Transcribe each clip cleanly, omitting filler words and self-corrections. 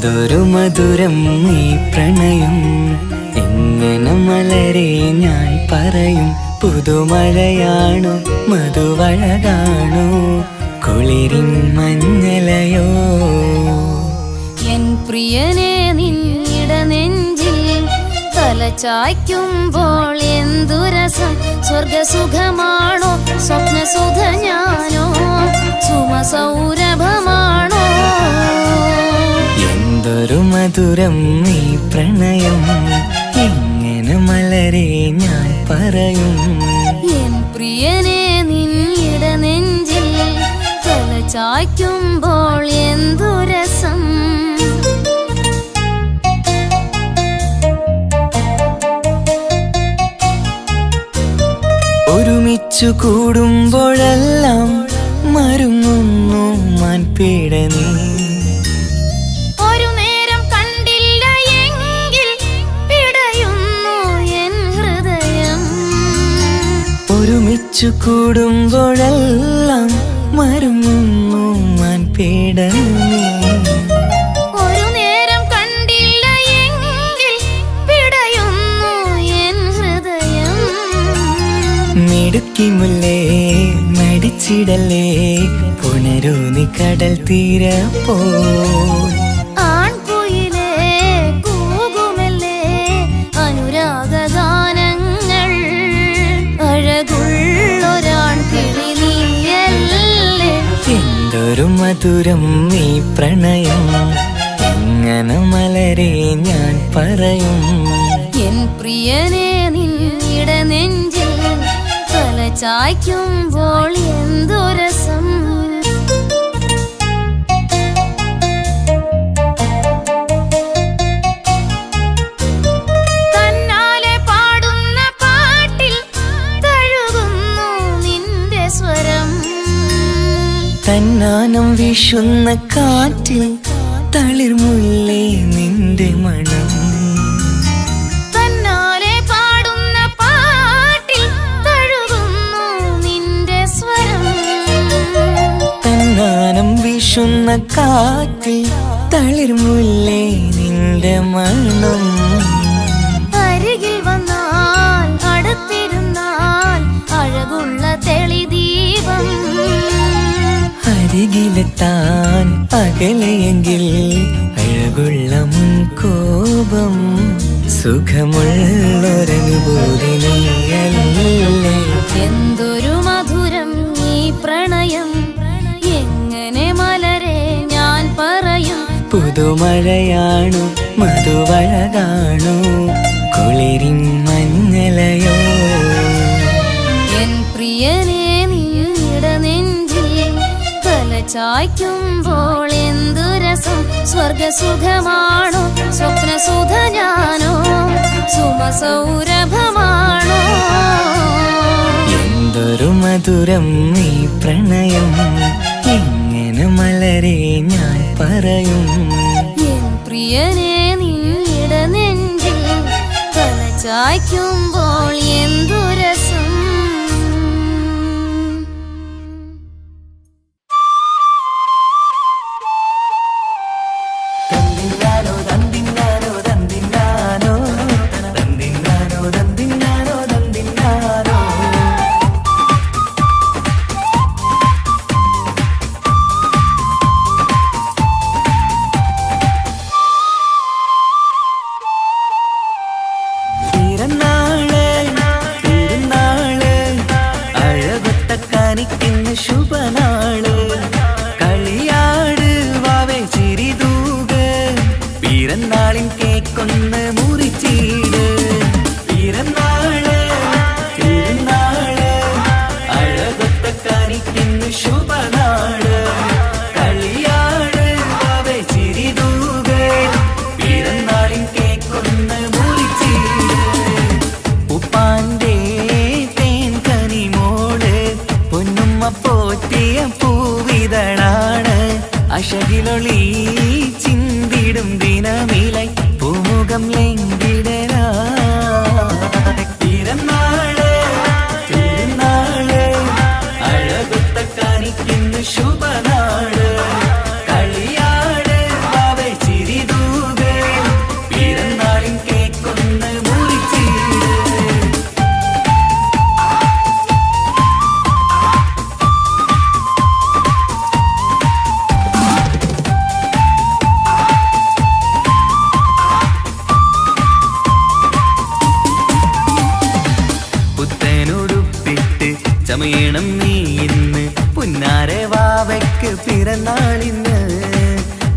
എന്തൊരു മധുരം ഈ പ്രണയം, എങ്ങനെ മലരെ ഞാൻ പറയും. പുതുമഴയാണോ മധുവഴകാണോ കുളിരിൻ മഞ്ഞലയോ. എൻ പ്രിയനെ നിന്നിട നെഞ്ചിൽ തലചായ്ക്കുമ്പോൾ എന്തു രസം. സ്വർഗസുഖമാണോ സ്വപ്നസുധ ഞാനോ സുമസൗരഭമാണോ. എന്തൊരു മധുരം ഈ പ്രണയം, എങ്ങനെ മലരെ ഞാൻ പറയും. എൻ പ്രിയനെ നിന്നിട നെഞ്ചിൽ തലചായ്ക്കുമ്പോൾ എന്തു രസം. ഒരുമിച്ചു കൂടുമ്പോഴെല്ലാം മരുങ്ങുന്നു മാൻപീട നീ. ഒരു നേരം കണ്ടില്ല എങ്കിൽ പിടയുന്നു എൻ ഹൃദയം. ഒരുമിച്ചു കൂടുമ്പോഴെല്ലാം മരുങ്ങുന്നു മാൻപീട നീ. ഒരു നേരം കണ്ടില്ല എങ്കിൽ പിടയുന്നു എൻ ഹൃദയം. മിടുക്കി മുല്ലേ മടിച്ചിടലേ, പുണരൂ നീ കടൽ തീരപ്പോ. ആൺകുയിലേ കൂകുമല്ലേ അനുരാഗഗാനങ്ങൾ. അഴകുള്ളൊരാൺ കിളി നീയല്ലേ. എന്തൊരു മധുരം ഈ പ്രണയം, എങ്ങനെ മലരെ ഞാൻ പറയും. എൻ പ്രിയനെ നിന്നിട നെഞ്ചിൽ തലചായ്ക്കുമ്പോൾ എന്തു രസം. തന്നാലെ പാടുന്ന പാട്ടിൽ തഴുകുന്നു നിന്റെ സ്വരം. തന്നാനം വീശുന്ന കാറ്റിൽ തളിർമുല്ലേ നിന്റെ മണം. തന്നാലെ പാടുന്ന പാട്ടിൽ തഴുകുന്നു നിന്റെ സ്വരം. തന്നാനം വീശുന്ന കാറ്റിൽ തളിർമുല്ലേ നിന്റെ മണം. അരികിൽ വന്നാൽ അടുത്തിരുന്നാൽ അഴകുള്ള തെളിദീപം. അരികിലെത്താൻ അകലെയെങ്കിൽ അഴകുള്ള കോപം. സുഖമുള്ളൊരനുഭൂതി നീയല്ലേ. എന്തൊരു മധുരം ഈ പ്രണയം, എങ്ങനെ മലരെ ഞാൻ പറയും. പുതുമഴയാണോ മധുവഴകാണോ കുളിരിൻ മഞ്ഞലയോ. എൻ പ്രിയനെ നിന്നിട നെഞ്ചിൽ തലചായ്ക്കുമ്പോൾ എന്തു രസം. സ്വർഗസുഖമാണോ സ്വപ്നസുധ ഞാനോ സുമസൗരഭമാണോ. എന്തൊരു മധുരം ഈ പ്രണയം, എങ്ങനെ മലരെ ഞാൻ പറയും. എൻ പ്രിയനെ നിന്നിട നെഞ്ചിൽ തലചായ്ക്കുമ്പോൾ എന്തു രസം. തന്തിന്നാനോ തന്തിന്നാനോ തന്തിന്നാനോ തന്തിന്നാനോ തന്തിന്നാനോ തന്തിന്നാനോ. തിരുനാള് തിരുനാള് ചമയണം നീ ഇന്ന് പുന്നാര വാവയ്ക്ക് പിറന്നാളിന്ന്.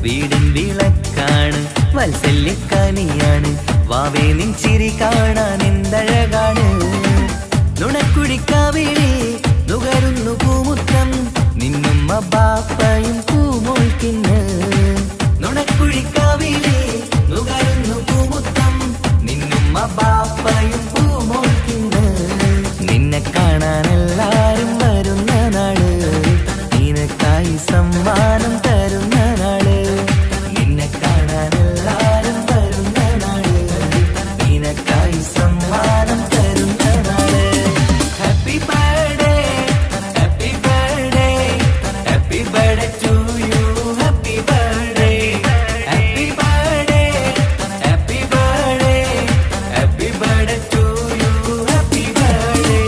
വീടിൻ വിളക്കാണ് വത്സല്യക്കനിയാണ് വാവേ നിൻ ചിരി കാണാൻ എന്തഴകാണ്. നുണക്കുഴിക്കാവിളി നുകരുന്നു പൂമുത്തം നിന്നുമ്മ ബാപ്പയും പൂമോൾക്കിന്ന്. നുണക്കുഴിക്കാവിളി നുകരുന്നു പൂമുത്തം നിന്നുമ്മ ബാപ്പയും പൂമോൾക്കിന്ന്. നിന്നെ കാണാൻ എല്ലാരും വരുന്ന നാള് നിനക്കായി സമ്മാനം തരുന്ന നാള്. നിന്നെ കാണാൻ എല്ലാരും വരുന്ന നാള് നിനക്കായി സമ്മാനം തരുന്ന നാള്. Happy birthday happy birthday happy birthday to you. Happy birthday happy birthday happy birthday happy birthday to you. Happy birthday.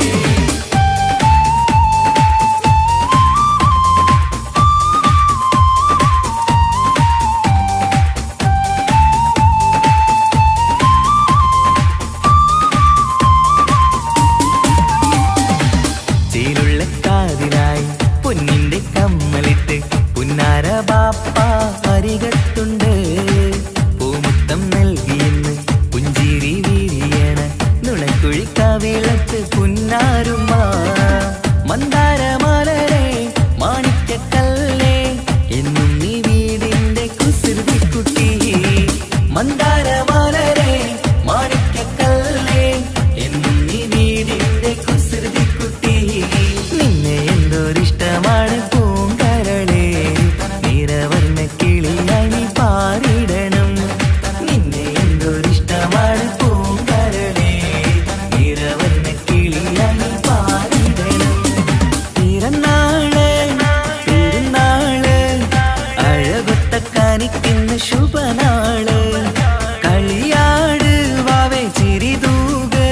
ചേലുള്ള കാതിനായി പൊന്നിന്റെ കമ്മലിട്ട് പുന്നാര ബാപ്പ അരികത്തുണ്ട്. പൂമുത്തം നൽകിയെന്ന് പുഞ്ചിരി വീരിയണ നുണക്കുഴിക്കാവിളക്ക് പുന്നാരുമ്മ. മന്ദാരമലരെ മാണിക്കക്കല്ലേ എന്നും നീ വീടിന്റെ കുസൃതിക്കുട്ടി. മന്ദാരമലരെ മാണിക്കക്കല്ലേ എന്നും നീ വീടിന്റെ കുസൃതിക്കുട്ടി. നിന്നെ എന്തൊരിഷ്ടമാണ് പൂങ്കരളെ നിറവർണ്ണ കിളിയായി പാറിടണം. നിന്നെ എന്തൊരിഷ്ടമാണ് പൂങ്കരളെ നിറവർണ്ണ കിളിയായി പാറിടണം. പിറന്നാള് പെരുന്നാള് അഴകൊത്ത കാനിക്കുന്ന ശുഭനാള്. കളിയാട് വാവേ ചിരിതൂക്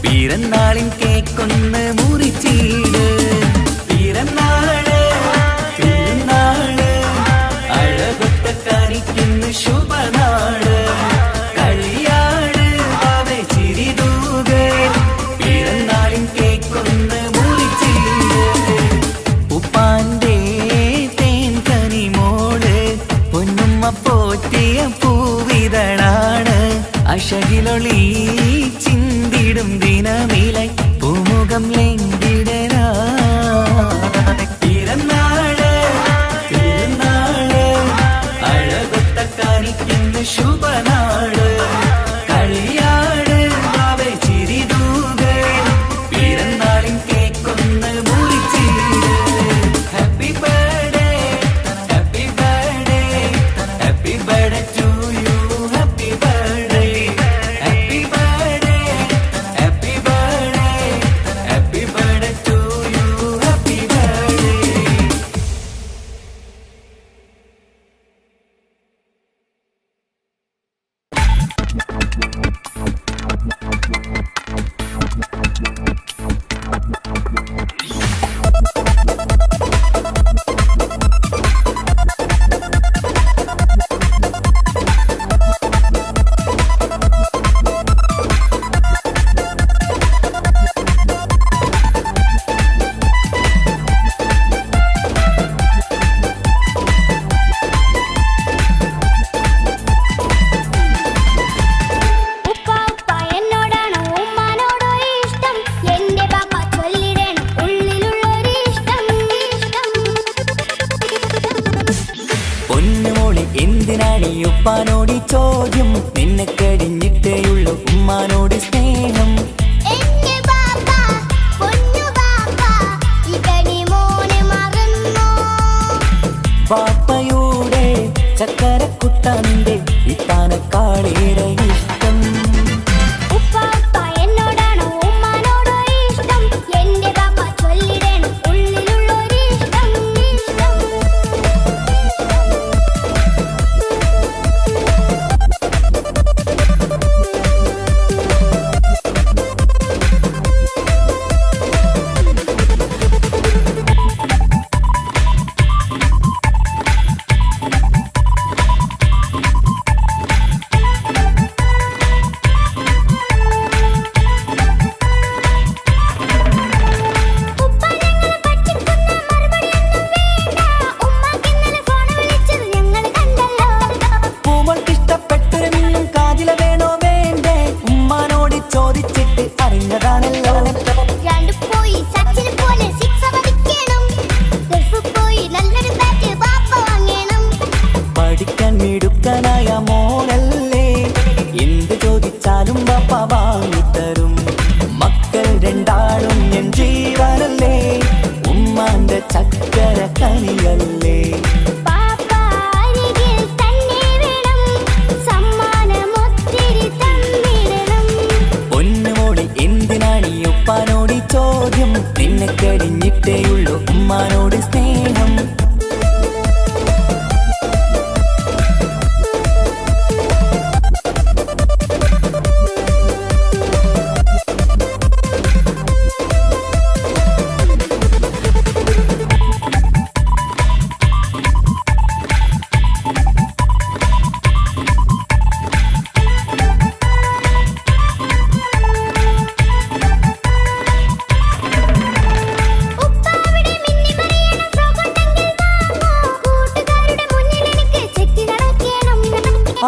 പിറന്നാളിൻ കേക്കൊന്ന് മുറിച്ചീട്. പിറന്നാള് പെരുന്നാള് അഴകൊത്ത കാനിക്കുന്ന ശുഭനാള്. കളിയാട് വാവേ ചിരിതൂക് പിറന്നാളിൻ കേക്കൊന്ന് മുറിച്ചീട്. ഉപ്പാന്റെ തേൻ കനിമോള് പൊന്നുമ്മ പോറ്റിയ പൂവിതളാണ്. അശകിലൊളി ചിന്തിടും ദിനമിലായി പൂമുഖം ലംഘിടരാ. പിറന്നാള് പെരുന്നാള് അഴകൊത്ത കാണിക്കുന്ന ശുഭനാള്. കളിയാട് വാവേ ചിരിതൂക് പിറന്നാളിൻ കേക്കൊന്ന് മുറിച്ചീട്. Happy birthday happy birthday happy birthday to you. Happy birthday happy birthday happy birthday happy birthday to you. Happy birthday. ഉപ്പ ഉപ്പ എന്നോടാണോ ഉമ്മാനോടോ ഇഷ്ടം? എന്റെ ബാപ്പ ചൊല്ലിടണം ഉള്ളിലുള്ളൊരു ഇഷ്ടം. പൊന്നുമോളെ എന്തിനാണ് ഈ ഉപ്പാനോട് ഈ ചോദ്യം? നിന്നെ കഴിഞ്ഞിട്ടേയുള്ള ഉമ്മാനോട് സ്നേഹം. എന്റെ ബാപ്പ പൊന്നു ബാപ്പ ഇവനെ മോനെ മറന്നോ? ബാപ്പയുടെ ചക്കരക്കുട്ടന്റെ ഇത്താനക്കാളേറെ ഇഷ്ടം. ഉപ്പ ഉപ്പ എന്നോടാണോ ഉമ്മാനോടോ ഇഷ്ടം? എന്റെ ബാപ്പ ചൊല്ലിടണം ഉള്ളിലുള്ളൊരു ഇഷ്ടം. ചക്കര കനിയല്ലേ. പാപ്പ അരികിൽ തന്നെ വേണം, സമ്മാനമൊത്തിരി തന്നിടണം. പൊന്നുമോളെ എന്തിനാണ് ഈ ഉപ്പാനോട് ഈ ചോദ്യം, നിന്നെ കഴിഞ്ഞിട്ടേയുള്ളൂ ഉമ്മാനോട് സ്നേഹം. ഉപ്പാവിടെ മിന്നി മറിയണം, ഫ്രോക്കുണ്ടെങ്കിൽ വാങ്ങൂ. കൂട്ടുകാരുടെ മുന്നിൽ എനിക്ക് ചെത്തി നടക്കണം.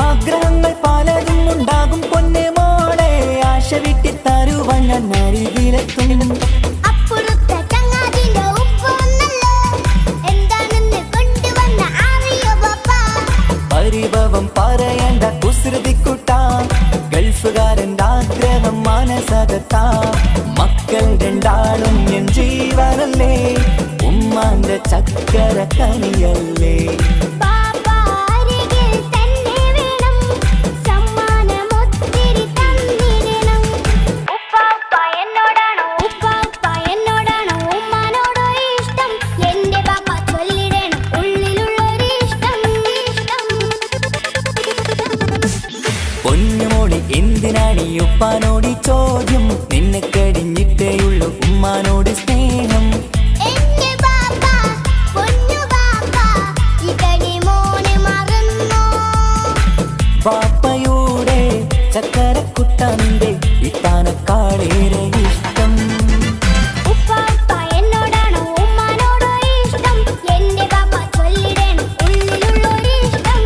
ആഗ്രഹങ്ങൾ പലതും ഉണ്ടാകും പൊന്നെ മോളെ, ആശ വിട്ടി തരുവാൻ ഞാൻ അരികിലെത്തും. അപ്പുറത്തെ ചങ്ങാതിന്റെ ഉപ്പ് വന്നല്ലോ, എന്താണെന്ന് കൊണ്ടുവന്ന അറിയോ പാപ്പ? പരിഭവം പറയണ്ട കുസൃതിക്കുട്ടാ, ഗൾഫുകാരൻ്റെ ആഗ്രഹം മനസ്സകത്താ. മക്കൾ രണ്ടാളും എൻ ജീവനല്ലേ, ഉമ്മാന്റെ ചക്കര കനിയല്ലേ. പാപ്പ അരികിൽ തന്നെ വേണം, സമ്മാനമൊത്തിരി തന്നിടണം. ഉപ്പാപ്പ എന്നോടാണോ ഉമ്മാനോടോ ഇഷ്ടം, എന്റെ പാപ്പ ചൊല്ലിടണം ഉള്ളിലുള്ളൊരു ഇഷ്ടം. പൊന്നുമോളെ എന്തിനാണ് ഈ ഉപ്പാനോട് ഈ ചോദ്യം, നിന്നെ കഴിഞ്ഞിട്ടേയുള്ളൂ ഉമ്മാനോട് സ്നേഹം. എന്റെ പാപ്പ, പൊന്നു പാപ്പ, ഇതടി മോനെ മറന്നോ? പാപ്പയുടെ ചക്കരക്കുട്ടന്റെ ഇത്താനക്കാളേറെ ഇഷ്ടം. ഉപ്പാപ്പ എന്നോടാണോ ഉമ്മാനോടോ ഇഷ്ടം, എന്റെ പാപ്പ ചൊല്ലിടണം ഉള്ളിലുള്ളൊരു ഇഷ്ടം.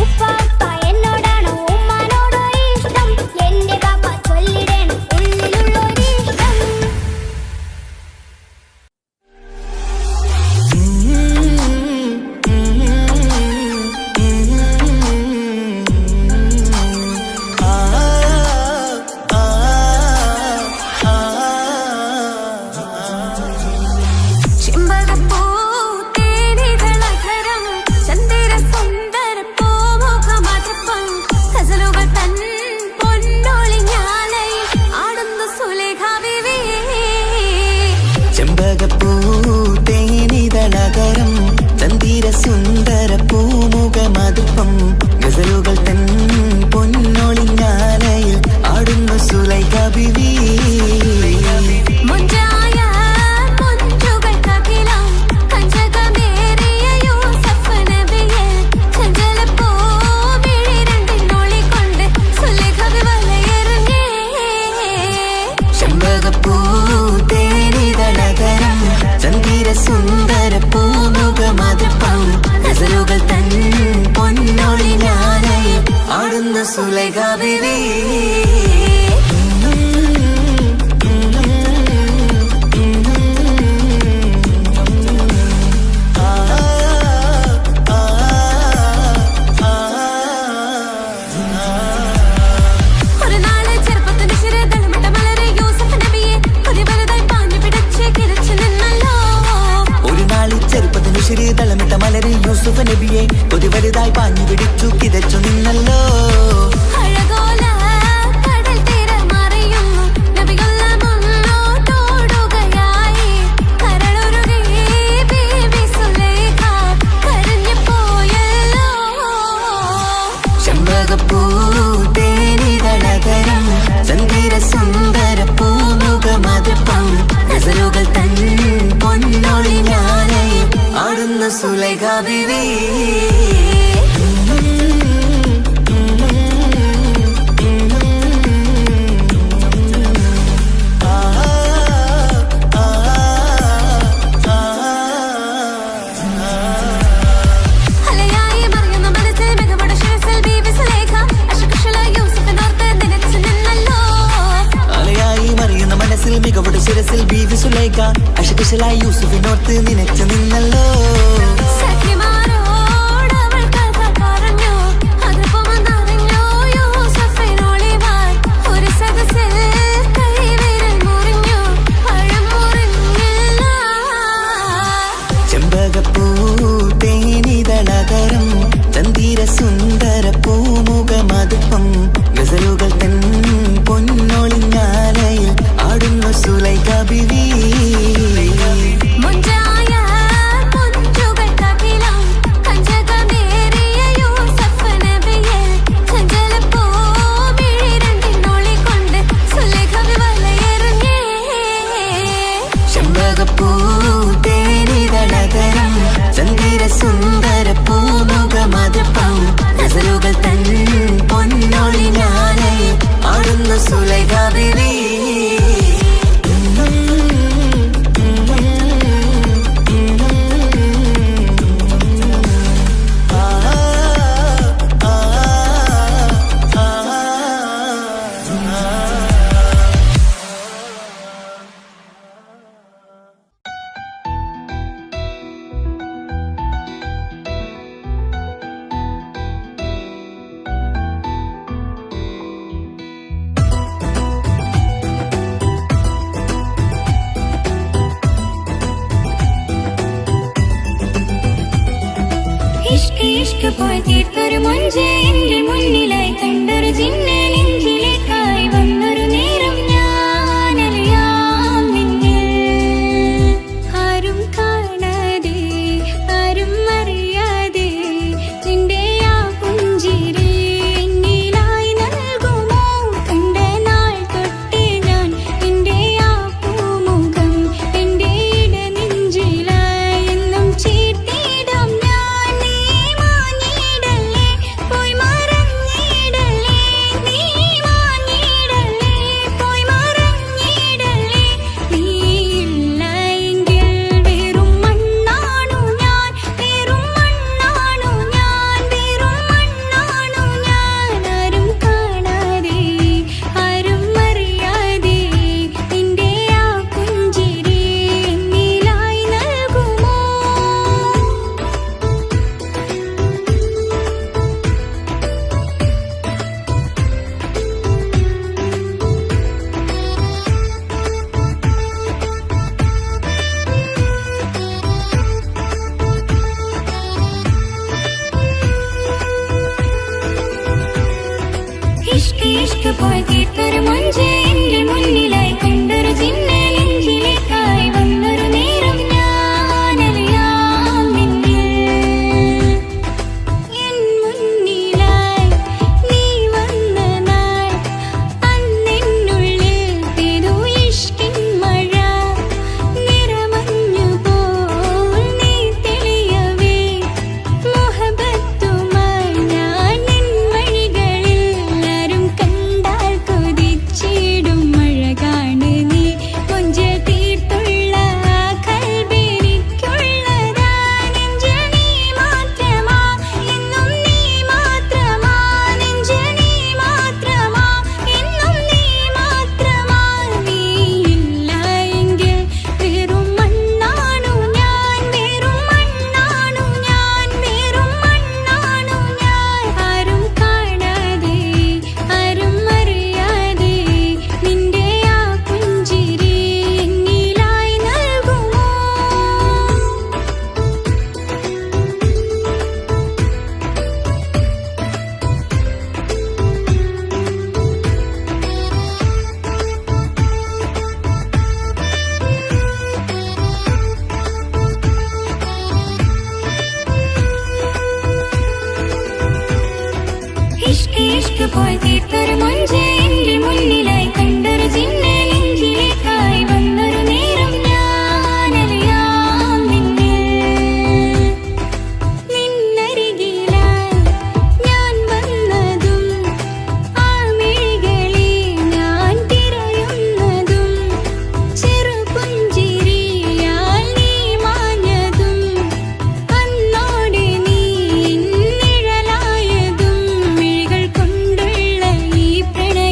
ഉപ്പാപ്പ എന്നോടാണോ ഉമ്മാനോടോ ഇഷ്ടം, എന്റെ പാപ്പ ചൊല്ലിടണം ഉള്ളിലുള്ളൊരു ഇഷ്ടം. ചെമ്പകപ്പൂ തേനിതളധരം ചന്ദിര സുന്ദര പൂമുഖമധുപ്പം ഗസലുകൾ തൻ പൊന്നൊളിഞ്ഞാലയിൽ ആടുന്നു സുലേഖ ബീവി. ചെമ്പകപ്പൂ തേനിതളകരം ചന്ദിര സുന്ദര പൂമുഖ മധുപ്പം ഗസലുകൾ തൻ പൊന്നൊളിഞ്ഞാലയിൽ ആടുന്നു സുലൈഖ ബീവി. മുഞ്ചായ മുഞ്ചുകൾക്കകിലം കഞ്ചകമേറിയ യൂസഫ് നബിയെ ചഞ്ചലപ്പൂ മിഴി രണ്ടിനൊളികൊണ്ട് സുലേഖ വലയെറിഞ്ഞേ. ചെമ്പകപ്പൂ തേനിതളകരം ചന്ദിര സുന്ദര പൂമുഖ മധുപ്പം ഗസലുകൾ തൻ പൊന്നൊളിഞ്ഞാലയിൽ ആടുന്ന സുലൈഖ ബീവി. ഒരു നാള് ചെറുപ്പത്തിന്റെ ശിരതളമിട്ട മലരെ യൂസഫ് നബിയെ കൊതിവലുതായി പാഞ്ഞു പിടിച്ച് കിതച്ചു നിന്നല്ലോ. ഒരു നാളിൽ ചെറുപ്പത്തിന് ശരീരതളമിട്ട മലര് യൂസുഫ് നബിയെ ഒരു വലുതായി പാഞ്ഞു പിടിച്ചു കിതച്ചു നിന്നല്ലോ. അഴകോല കടൽ തീരമറിയുന്നു നബിയുള്ള മുന്നോട്ടോടുകയായി. കരളുരുകി ബീവി സുലൈഖ കരഞ്ഞു പോയല്ലോ. ചെമ്പകപ്പൂ തേനിതളകരം ചന്ദിര സുന്ദര പൂമുഖ മധുപ്പം ഗസലുകൾ തൻ പൊന്നൊളിഞ്ഞാലയിൽ ആടുന്ന സുലൈഖ ബീവി. അലയായി മറിയുന്ന മനസ്സിൽ മികവോടെ ശിരസിൽ ബീവി സുലൈഖ അശകുശല യൂസഫിനോർത്ത് നിലച്ചു നിന്നല്ലോ. അലയായി മറിയുന്ന മനസ്സിൽ മികവുടെ ശിരസിൽ ബീവി സുലൈഖ അശകുശലായി യൂസുഫിനോർത്ത് നിനച്ചു നിന്നല്ലോ. സഖിമാരോട് ഇഷ്ക് ഇഷ്ക് പോയി തീർത്തൊരു മൊഞ്ച് എന്റെ മുന്നിലായി കണ്ടൊരു ജിന്നെ നെഞ്ചിലേക്കായി വന്നൊരു നേരം ഞാൻ അലിയാം നിന്നിൽ ആരും കാണാതെ ആരും അറിയാതെ നിന്റെ ആ പുഞ്ചിരി എന്നിലായി നൽകുമോ കണ്ട നാൾ തൊട്ടേ ഞാൻ നിന്റെ ആ പൂമുഖം എന്റെ ഇടനെഞ്ചിലായി എന്നും ചീർത്തിയിടാം ഞാൻ നീ മാഞ്ഞിടല്ലേ പോയി മറഞ്ഞിടല്ലേ നീ മാഞ്ഞിടല്ലേ പോയി മറഞ്ഞിടല്ലേ നീയില്ല എങ്കിൽ വെറും മണ്ണാണു ഞാൻ വെറും മണ്ണാണു ഞാൻ വെറും മണ്ണാണു ഞാൻ ആരും കാണാതെ ആരും അറിയാതെ നിന്റെ ആ പുഞ്ചിരി എന്നിലായി നൽകുമോ ഇഷ്ക് ഇഷ്ക് പോയി തീർത്തൊരു മൊഞ്ച് എന്റെ മുന്നിലായി കണ്ടൊരു ജിന്നെ നെഞ്ചിലേക്കായി വന്നൊരു നേരം ഞാൻ അലിയാം നിന്നിൽ എൻ മുന്നിലായി നീ വന്ന നാൾ അന്നെന്നുള്ളിൽ പെയ്തു ഇഷ്കിൻ മഴ നിറമഞ്ഞു പോൽ നീ തെളിയവേ മുഹബത്തുമായി ഞാൻ നിൻ വഴികളിൽ ആരും കണ്ടാൽ കൊതിച്ചിടും അഴകാണ് നീ കൊഞ്ച് തീർത്തുള്ള ആ കൽബെനിക്കുള്ളതാ നെഞ്ചിൽ നീ മാത്രമാ എന്നും നീ മാത്രമാ നെഞ്ചിൽ നീ മാത്രമാ എന്നും നീ മാത്രമാ നീയില്ല എങ്കിൽ വെറും മണ്ണാണു ഞാൻ വെറും മണ്ണാണു ഞാൻ വെറും മണ്ണാണു ഞാൻ ആരും കാണാതെ ആരും അറിയാതെ നിന്റെ ആ പുഞ്ചിരി എന്നിലായി നൽകുമോ ഇഷ്ക് ഇഷ്ക് പോയി തീർത്തൊരു മൊഞ്ച് എന്റെ മുന്നിലായി കണ്ടൊരു ജിന്നെ നെഞ്ചിലേക്കായി വന്നൊരു നേരം ഞാൻ അലിയാം നിന്നിൽ നിന്നരികിലായി ഞാൻ വന്നതും ആ മിഴികളിൽ ഞാൻ തിരയുന്നതും ചെറുപുഞ്ചിരിയാൽ നീ മാഞ്ഞതും അന്നോടെ നീ നിഴലായതും മിഴികൾ കൊണ്ടുള്ള ഈ പ്രണയ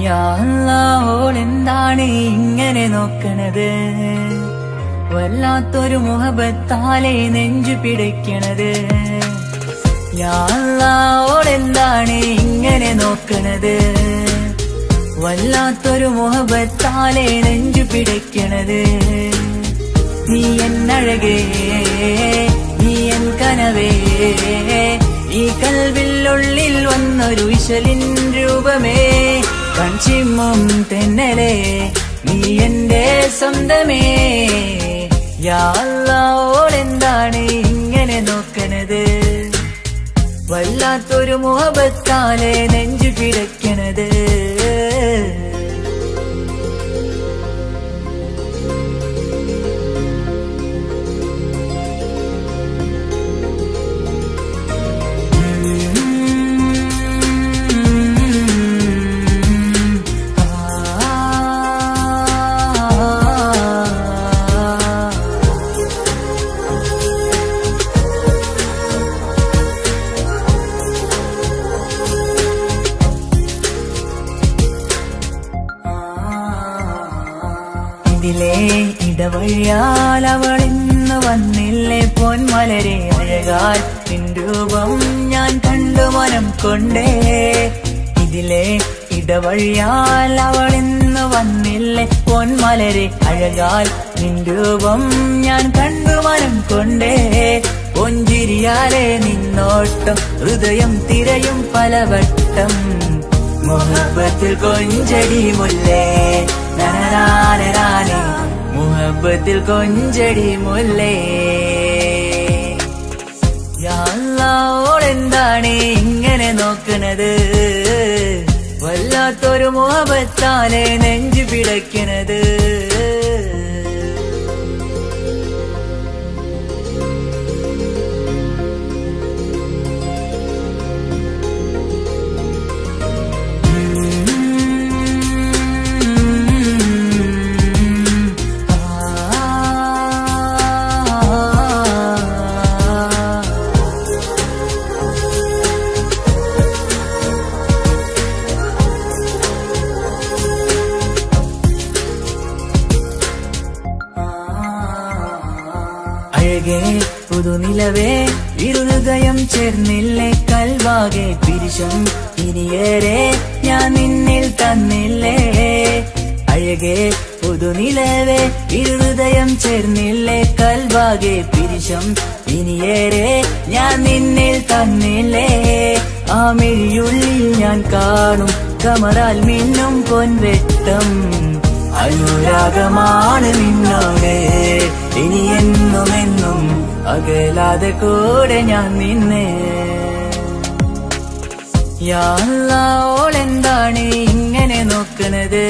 യാ അല്ലാഹ് ഓളെന്താണ് ഇങ്ങനെ നോക്കണത്, വല്ലാത്തൊരു മുഹബത്താലെ നെഞ്ചു പിടയ്ക്കണത്. യാ അല്ലാഹ് ഓളെന്താണ് ഇങ്ങനെ നോക്കണത്, വല്ലാത്തൊരു മുഹബത്താലെ നെഞ്ചു പിടയ്ക്കണത്. നീ എന്നഴകേ, നീ എൻ കനവേ, ഈ കൽവിനുള്ളിൽ വന്നൊരു വിശലിൻ രൂപമേ, കൺചിമ്മും തെന്നലേ, നീ എന്റെ സ്വന്തമേ. യാ അല്ലാഹ് ഓളെന്താണ് ഇങ്ങനെ നോക്കണത്, വല്ലാത്തൊരു മുഹബത്താലെ നെഞ്ചു പിടയ്ക്കണത്. ഇതിലെ ഇടവഴിയാൽ അവളിന്ന് വന്നില്ലേ പൊന്മലരെ, അഴകാൽ നിൻ രൂപം ഞാൻ കണ്ടു മനം കൊണ്ടേ. ഇതിലെ ഇടവഴിയാൽ അവളിന്ന് വന്നില്ലേ പൊന്മലരെ, അഴകാൽ നിൻ രൂപം ഞാൻ കണ്ടു മനം കൊണ്ടേ. പൊഞ്ചിരിയാലെ നിന്നോട്ടം ഹൃദയം തിരയും പലവട്ടം, മുഹബത്തിൽ കൊഞ്ചടി മുല്ലേ നനനാനനാനെ, മുഹബത്തിൽ കൊഞ്ചടി മുല്ലേ. യാ അല്ലാഹ് ഓളെന്താണ് ഇങ്ങനെ നോക്കണത്, വല്ലാത്തൊരു മുഹബത്താലെ നെഞ്ചു പിടയ്ക്കണത്. അഴകേ പുതുനിലവേ, ഇരുഹൃദയം ചേർന്നില്ലേ കൽവാകെ പിരിശം ഇനിയേറെ ഞാൻ നിന്നിൽ തന്നില്ലേ. അഴകേ പുതുനിലവേ, ഇരുഹൃദയം ചേർന്നില്ലേ കൽവാകെ പിരിശം ഇനിയേറെ ഞാൻ നിന്നിൽ തന്നില്ലേ. ആ മിഴിയുള്ളിൽ ഞാൻ കാണും കമറാൽ മിന്നും പൊൻവെട്ടം, അനുരാഗമാണ് നിന്നോട് ഇനി എന്നും എന്നും, അകലാതെ കൂടെ ഞാൻ നിന്നെ. യാ അല്ലാഹ് ഓളെന്താണ് ഇങ്ങനെ നോക്കണത്,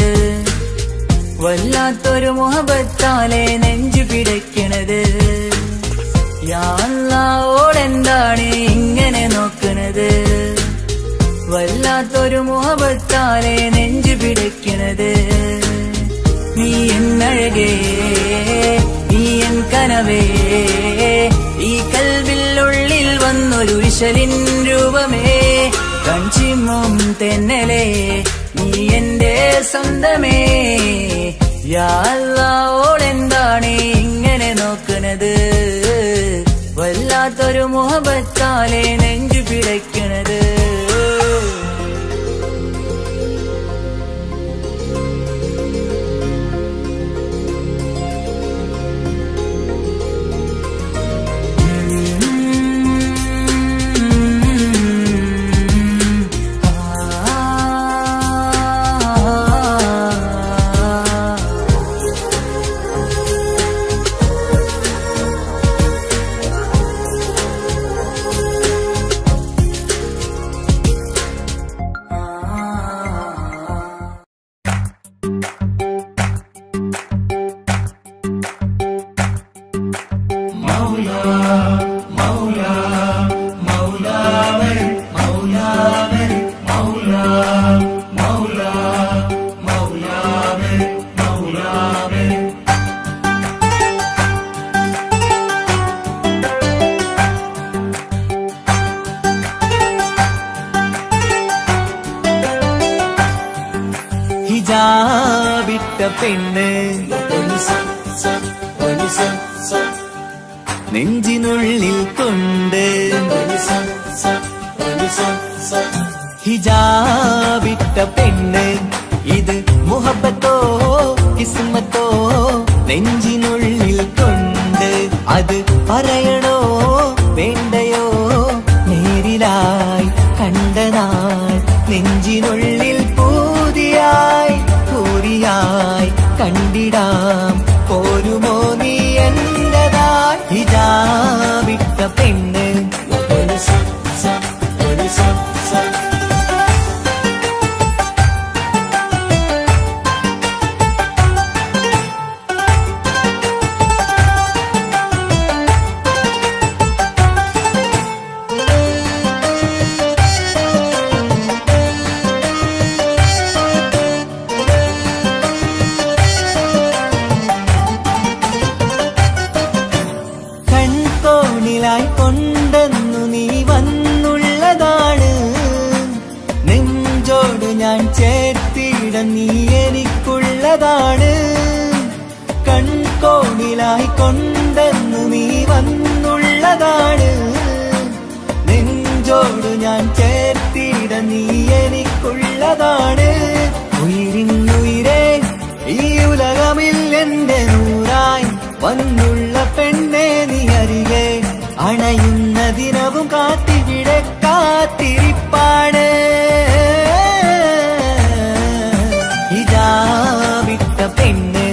വല്ലാത്തൊരു മുഹബത്താലെ നെഞ്ചു പിടയ്ക്കണത്. യാ അല്ലാഹ് ഓളെന്താണ് ഇങ്ങനെ നോക്കണത്, വല്ലാത്തൊരു മുഹബത്താലെ നെഞ്ചു പിടയ്ക്കണത്. നീ എന്നഴകേ, നീ എൻ കനവേ, ഈ കൽവിനുള്ളിൽ വന്നൊരു വിശലിൻ രൂപമേ, കൺചിമ്മും തെന്നലേ, നീ എന്റെ സ്വന്തമേ. യാ അല്ലാഹ് ഓളെന്താണ് ഇങ്ങനെ നോക്കണത്, വല്ലാത്തൊരു മുഹബത്താലെ നെഞ്ചു പിടയ്ക്കണത്. ഹിജാബിട്ട പെണ്ണ് നെഞ്ചിനുള്ളിൽ കൊണ്ട് ഹിജാബിട്ട പെണ്ണ് ഇത് മുഹബത്തോ കിസ്മത്തോ നെഞ്ചിനുള്ളിൽ കൊണ്ട് അത് പറയണോ വേണ്ടയോ നേരിലായി കണ്ട നാൾ നെഞ്ചിനുള്ളിൽ പൂതിയായി പൂരിയായി കണ്ടിടാം പോരുമോ നീ എന്റതായി ഹിജാബിട്ട പെണ്ണ് കൊണ്ടെന്നു നീ വന്നുള്ളതാണ് നെഞ്ചോട് ഞാൻ ചേർത്തിട നീ എനിക്കുള്ളതാണ് കൺകോണിലായി കൊണ്ടെന്നു നീ വന്നുള്ളതാണ് നെഞ്ചോട് ഞാൻ ചേർത്തിട നീ എനിക്കുള്ളതാണ് ഉയിരിന്നുയിരേ ഈ ഉലകമിൽ എന്റെ നൂറായി വന്നുള്ള പെണ്ണെ നീ അരികെ അണയുന്ന ദിനവും കാത്തിവിടെ കാത്തിരിപ്പാണ് ഹിജാബിട്ട പെണ്ണ്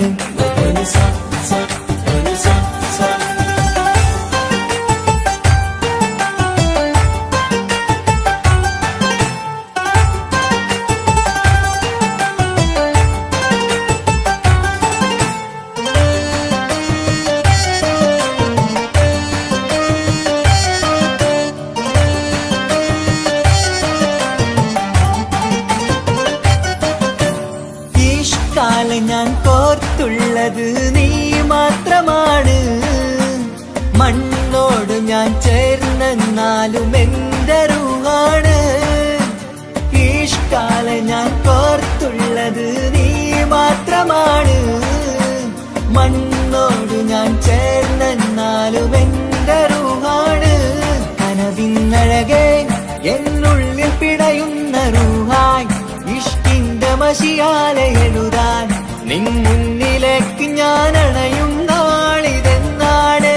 ഞാൻ കോർത്തുള്ളത് നീ മാത്രമാണ് മണ്ണോട് ഞാൻ ചേർന്നെന്നാലും എന്റെ റൂഹാണ് ഈഷ്കാല ഞാൻ കോർത്തുള്ളത് നീ മാത്രമാണ് മണ്ണോട് ഞാൻ ചേർന്നെന്നാലും എന്റെ റൂഹാണ് കനവിന്നഴകെ എന്നുള്ളിൽ പിടയുന്ന റൂഹായി ഇഷ്കിന്റെ മഷിയാലെ എഴുതാൻ നിൻ മുന്നിലേക്ക് ഞാൻ അണയും നാളിതെന്നാണ്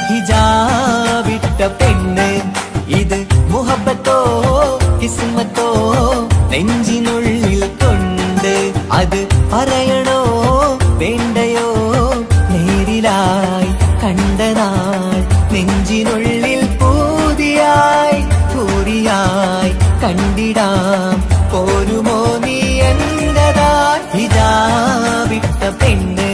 ഹിജാബിട്ട പെണ്ണ് ഇത് മുഹബത്തോ കിസ്മത്തോ നെഞ്ചിനുള്ളിൽ കൊണ്ട് അത് പറയണോ വേണ്ടയോ നേരിലായി കണ്ട നാൾ നെഞ്ചിനുള്ളിൽ പൂതിയായി പൂരിയായി കണ്ടിടാം പോരുമോ നീ എന്റതായി ഹിജാബിട്ട പെണ്ണ്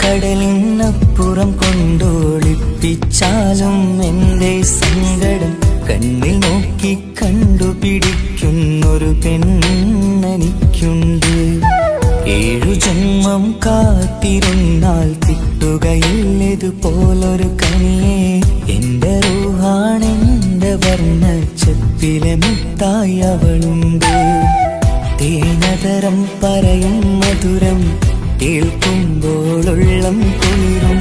കടലിനപ്പുറം കൊണ്ടോളിപ്പിച്ചാലും എന്റെ സങ്കടം കണ്ണിൽ നോക്കി കണ്ടുപിടിക്കുന്നൊരു പെണ്ണെനിക്കുണ്ട് 7 ജന്മം കാത്തിരുന്നാൽ കിട്ടുകയില്ലതുപോലൊരു കനിയെ എന്റെ റൂഹാണെന്റെ വർണ്ണച്ചപ്പിലെ മുത്തായി അവളുണ്ട് തേനതരം പറയും മധുരം കേൾക്കുമ്പോളുള്ളം കുളിരും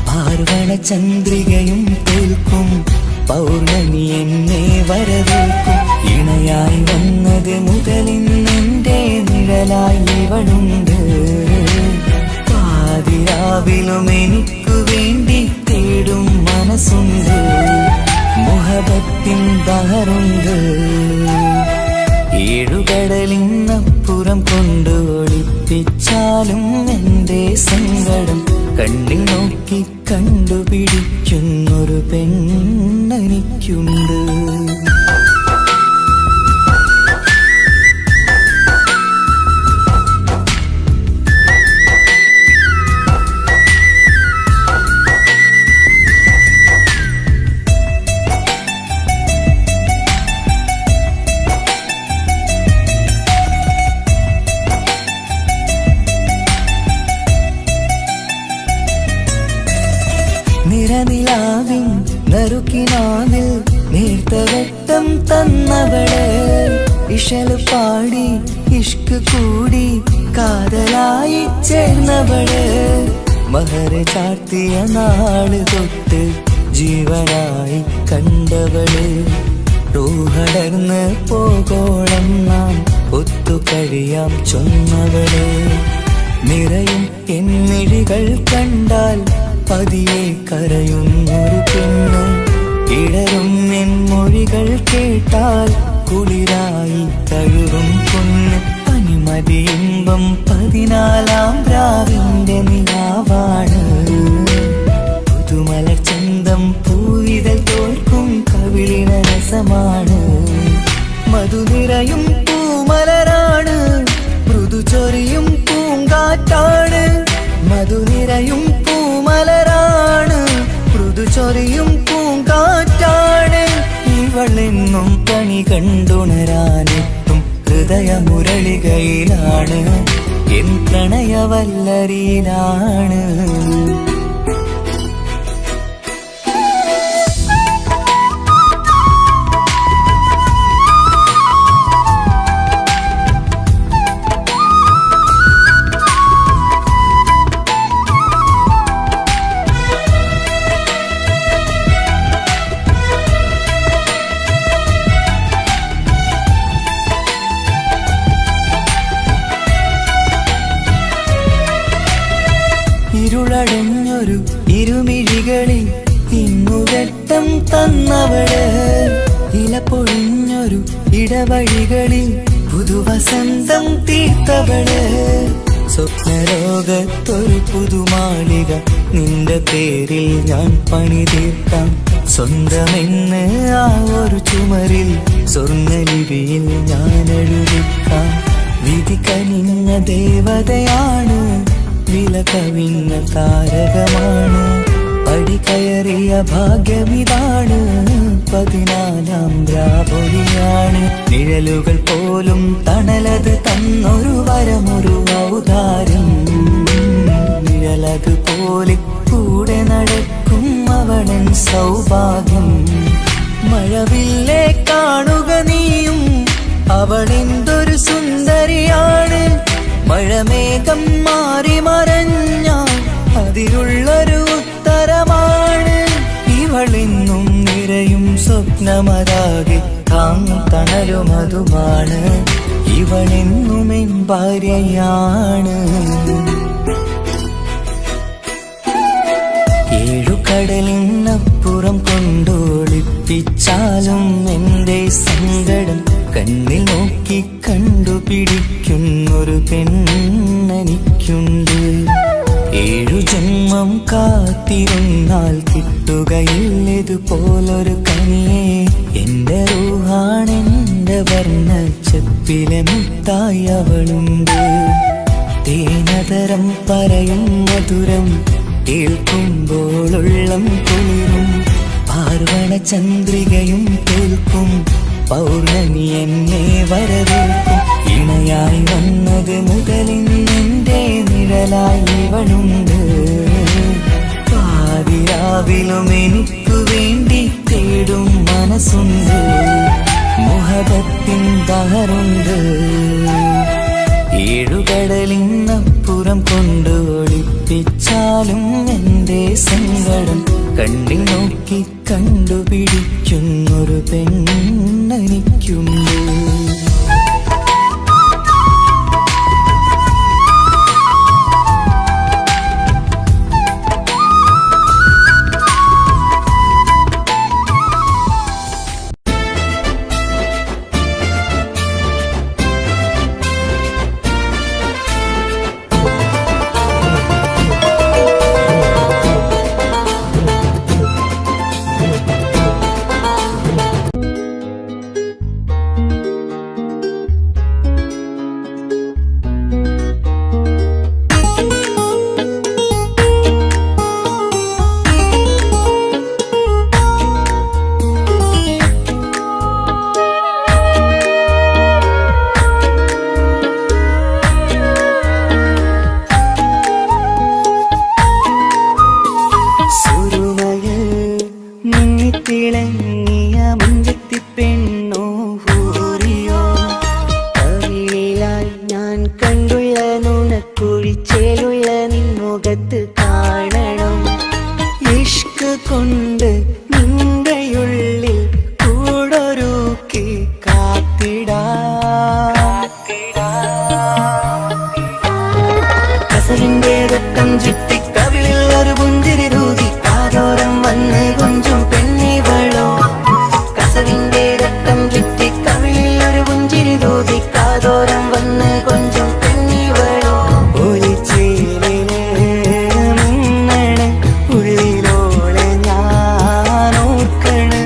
പാർവണ ചന്ദ്രികയും തോൽക്കും പൗർണമി എന്നെ വരവേൽക്കും ഇണയായി വന്നത് മുതലിന്നെന്റെ നിഴലായി ഇവളുണ്ട് പാതിരാവിലും എനിക്കു വേണ്ടി തേടും മനസ്സുണ്ട്, മുഹബത്തിൻ ബഹറുണ്ട്. ഏഴുകടലിനപ്പുറം കൊണ്ട് ഒളിപ്പിച്ചാലും എൻ്റെ സങ്കടം കണ്ണിൽ നോക്കി കണ്ടുപിടിക്കുന്നൊരു പെണ്ണെനിക്കുണ്ട്. നിറനിലാവിൻ നറുക്കിനാവിൽ നേർത്തവട്ടം തന്നവള്, ഇശല് പാടി ഇഷ്ക് കൂടി കാതലായി ചേർന്നവള്, മഹർ ചാർത്തിയ നാള് തൊട്ട് ജീവനായി കണ്ടവള്, റൂഹടർന്ന് പോകോളം നാം ഒത്തുകഴിയാം ചൊന്നവള്. നിറയും എന്നിഴികൾ കണ്ടാൽ പതിയെ കരയുന്നൊരു പെണ്ണ്, ഇടരും എൻ മൊഴികൾ കേട്ടാൽ കുളിരായി തഴുകും പൊന്ന്. പനിമതിയിമ്പം 14-ാം രാവിന്റെ നിലാവാണ്, പുതുമലർ ചന്തം പൂവിതൽ തോൽക്കും കവിളിന രസമാണ്. മധുനിറയും പൂമലരാണ്, മൃദു ചൊരിയും പൂങ്കാറ്റാണ്. മധുനിറയും പൂമലരാണ്, മൃദു ചൊരിയും പൂങ്കാറ്റാണ്. ഇവളെന്നും കണി കണ്ടുണരാനെത്തും ഹൃദയമുരളികയിലാണ്, എൻ പ്രണയവല്ലരിയിലാണ്. ഇരുളടഞ്ഞൊരു ഇരുമിഴികളിൽ ഇന്നുവെട്ടം തന്നവള്, ഇല പൊഴിഞ്ഞൊരു ഇടവഴികളിൽ പുതുവസന്തം തീർത്തവള്, സ്വപ്നലോകത്തൊരു പുതുമാളിക നിന്റെ പേരിൽ ഞാൻ പണി തീർക്കാം. സ്വന്തമെന്ന് ആ ഒരു ചുമരിൽ സ്വർണ്ണലിപിയിൽ ഞാൻ എഴുതിക്കാം. വിധി കനിഞ്ഞ ദേവതയാണ്, വില കവിഞ്ഞ താരകമാണ്, പടി കയറിയ ഭാഗ്യമിതാണ്, 14-ാം രാപൊലിയാണ്. നിഴലുകൾ പോലും തണലത് തന്നൊരു വരമൊരു ഔദാര്യം, നിഴലത് പോലെ കൂടെ നടക്കും അവളൻ സൗഭാഗ്യം. മഴവില്ലേ കാണുക നീയും, അവളെന്തൊരു സുന്ദരിയാണ്. മഴമേഘം മാറി മറഞ്ഞാൽ അതിലുള്ളൊരു ഉത്തരമാണ്. ഇവളെന്നും നിറയും സ്വപ്നമതാകെ താങ്ങും തണലുമതുമാണ്. ഇവളെന്നും എൻ ഭാര്യയാണ്. ഏഴുകടലിനപ്പുറം കൊണ്ടോളിപ്പിച്ചാലും എൻ്റെ സങ്കടം കണ്ണിൽ നോക്കി കണ്ടുപിടിക്കുന്നൊരു പെണ്ണെനിക്കുണ്ട്. 7 ജന്മം കാത്തിരുന്നാൽ കിട്ടുകയില്ലതുപോലൊരു കനിയെ, എൻ്റെ റൂഹാണെൻ്റെ വർണ്ണച്ചപ്പിലെ മുത്തായി അവളുണ്ട്. തേനതരം പറയും മധുരം കേൾക്കുമ്പോളുള്ളം കുളിരും, പാർവണ ചന്ദ്രികയും തോൽക്കും പൗർണമി എന്നെ വരവേൽക്കും. ഇണയായി വന്നത് മുതലിന്നെൻ്റെ നിഴലായി ഇവളുണ്ട്. പാതിരാവിലും എനിക്കു വേണ്ടി തേടും മനസ്സുണ്ട്, മുഹബത്തിൻ ബഹറുണ്ട്. ഏഴുകടലിനപ്പുറം കൊണ്ട് ഒളിപ്പിച്ചാലും എൻ്റെ സങ്കടം കണ്ണിൽ നോക്കി കണ്ടുപിടിക്കുന്നൊരു പെണ്ണെനിക്കുണ്ട്. കൊണ്ട് നിന്റെയുള്ളിൽ കൂടൊരുക്കി കസവിന്റെ രക്തം ചുറ്റി കവിളിൽ ഒരു പുഞ്ചിരി തൂകി കാതോരം വന്ന് കൊഞ്ചും പെണ്ണിവളോ കസവിന്റെ രക്തം ചുറ്റി കവിളിൽ ഒരു പുഞ്ചിരി തൂകി കാതോരം വന്ന് കൊഞ്ചും പെണ്ണിവളോ ഒലിച്ചേലിന് മിന്നണ് ഉള്ളിലോളെ ഞാൻ ഓർക്കണ്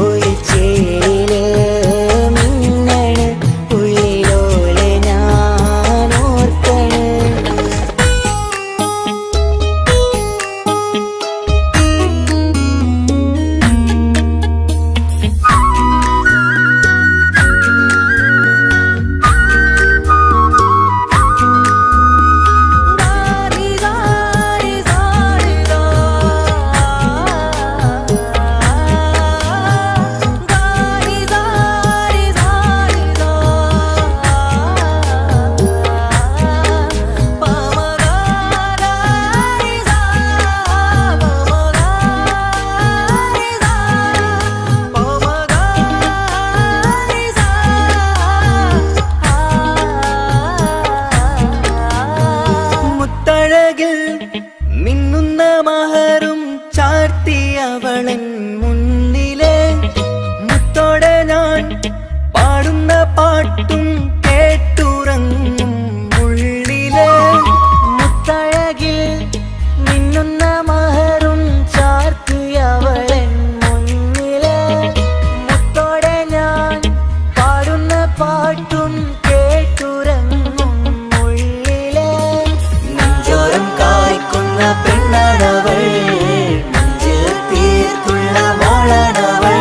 ഒലിച്ചേലിന് മിന്നണ് ഉള്ളിലോളെ ഞാൻ ഓർക്കണ് മുത്തഴകിൽ മിന്നുന്ന മഹറും ചാർത്തിയവളൻ മുന്നിലെ മുത്തോടെ ഞാൻ പാടുന്ന പാട്ടും കേട്ടുറങ്ങും ഉള്ളിലെ മുത്തഴകിൽ മിന്നുന്ന മഹറും ചാർത്തിയവളൻ മുന്നിലെ മുത്തോടെ ഞാൻ പാടുന്ന പാട്ടും കേട്ടുറങ്ങും ഉള്ളിലെ നെഞ്ചോരം കായ്ക്കുന്ന പെണ്ണാണവൾ നെഞ്ചിൽ തീർത്തുള്ള മോളാണവൾ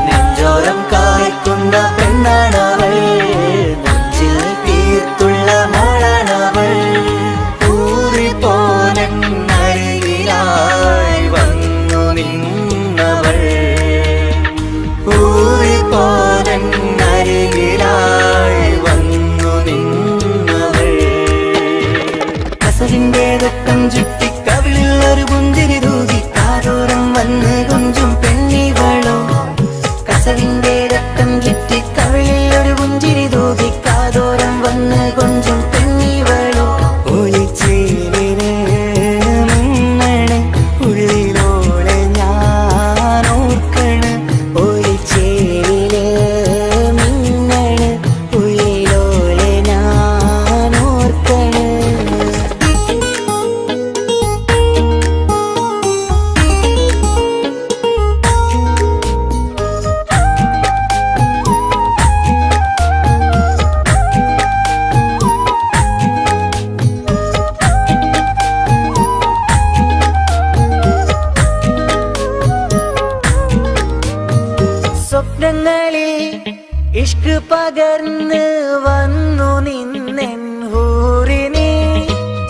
നെഞ്ചോരം കായ്ക്കുന്ന പെണ്ണാണവൾ നെഞ്ചിൽ തീർത്തുള്ള മോളാണവൾ ഊറിപ്പോലരികിലായി വന്നു നിന്നവൾ ഊറിപ്പോലരികിലായി വന്നു നിന്നവൾ കസവിന്റെ രക്തം ചുറ്റി കവിളിൽ ഒരു പുഞ്ചിരി തൂകി കാതോരം വന്ന് കൊഞ്ചും പെണ്ണിവളോ കസവിന്റെ രക്തം ചുറ്റി കവിളിൽ ഒരു പുഞ്ചിരി തൂകി കാതോരം വന്ന് കൊഞ്ചും പെണ്ണിവളോ ഒലിച്ചേലിന് മിന്നണ് ഉള്ളിലോളെ ഞാൻ ഓർക്കണ് ഒലിച്ചേലിന് മിന്നണ് ഉള്ളിലോളെ ഞാൻ ഓർക്കണ് സ്വപ്നങ്ങളിൽ ഇഷ്ക് പകർന്ന് വന്നു നിന്നെൻ ഹൂറിനെ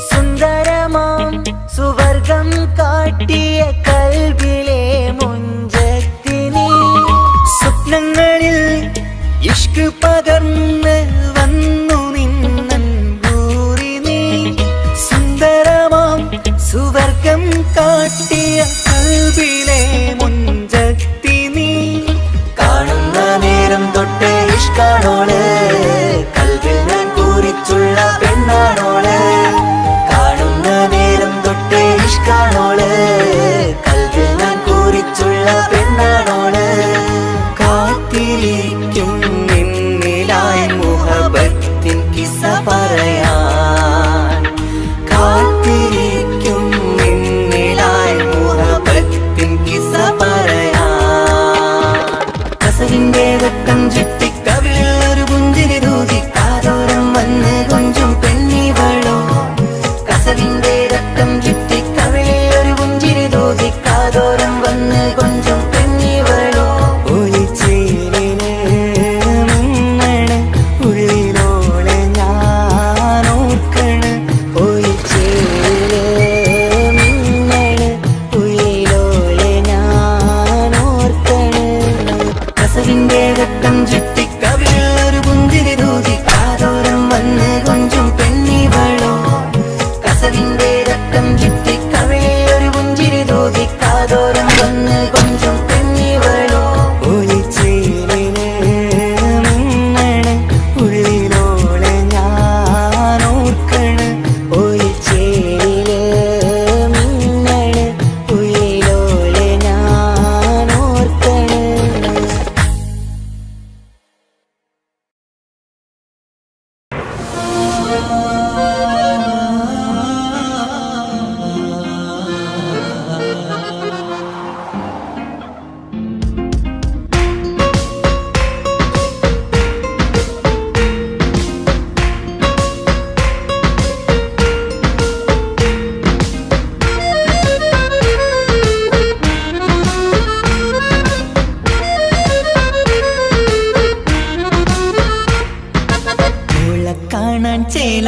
സുന്ദരമാം സുവർഗം കാട്ടിയ കൽബിലെ മുഞ്ചത്തിനെ സ്വപ്നങ്ങളിൽ ഇഷ്ക് പകർന്ന് വന്നു നിന്നെൻ ഹൂറിനെ സുന്ദരമാം സുവർഗം കാട്ടിയ കൽബിലെ മുഞ്ചത്തിനെ കാണുന്ന നേരം തൊട്ട് ഇഷ്കാണോള് കൽവിൽ ഞാൻ കൂറിച്ചുള്ള പെണ്ണാണോള് കാണുന്ന നേരം തൊട്ട് ഇഷ്കാണോള് കൽവിൽ ഞാൻ കൂറിച്ചുള്ള പെണ്ണാണോള് കാത്തിരിക്കും നിന്നിലാ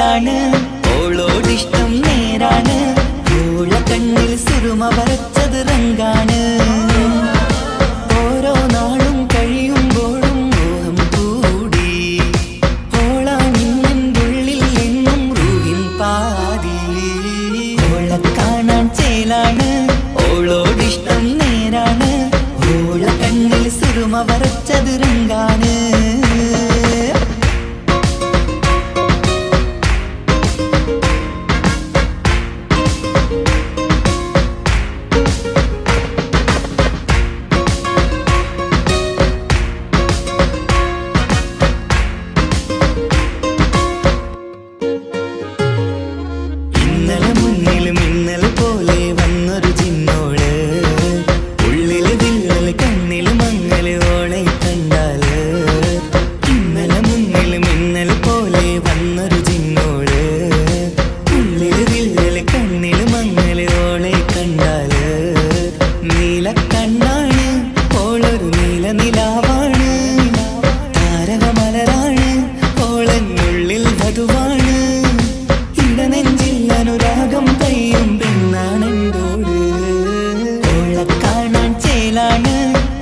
ചേലാണ് ഓളോടിഷ്ടം നേരാണ് ഓള കണ്ണിൽ സുറുമ വരച്ചത് റങ്കാണ് ഓരോ നാളും കഴിയുമ്പോഴും മോഹം കൂടി ഓളാണിന്നുള്ളിൽ എന്നും റൂഹിൻ പാതി ഓള കാണാൻ ചേലാണ് ഓളോടിഷ്ടം നേരാണ് ഓള കണ്ണിൽ സുറുമ വരച്ചത് റങ്കാണ്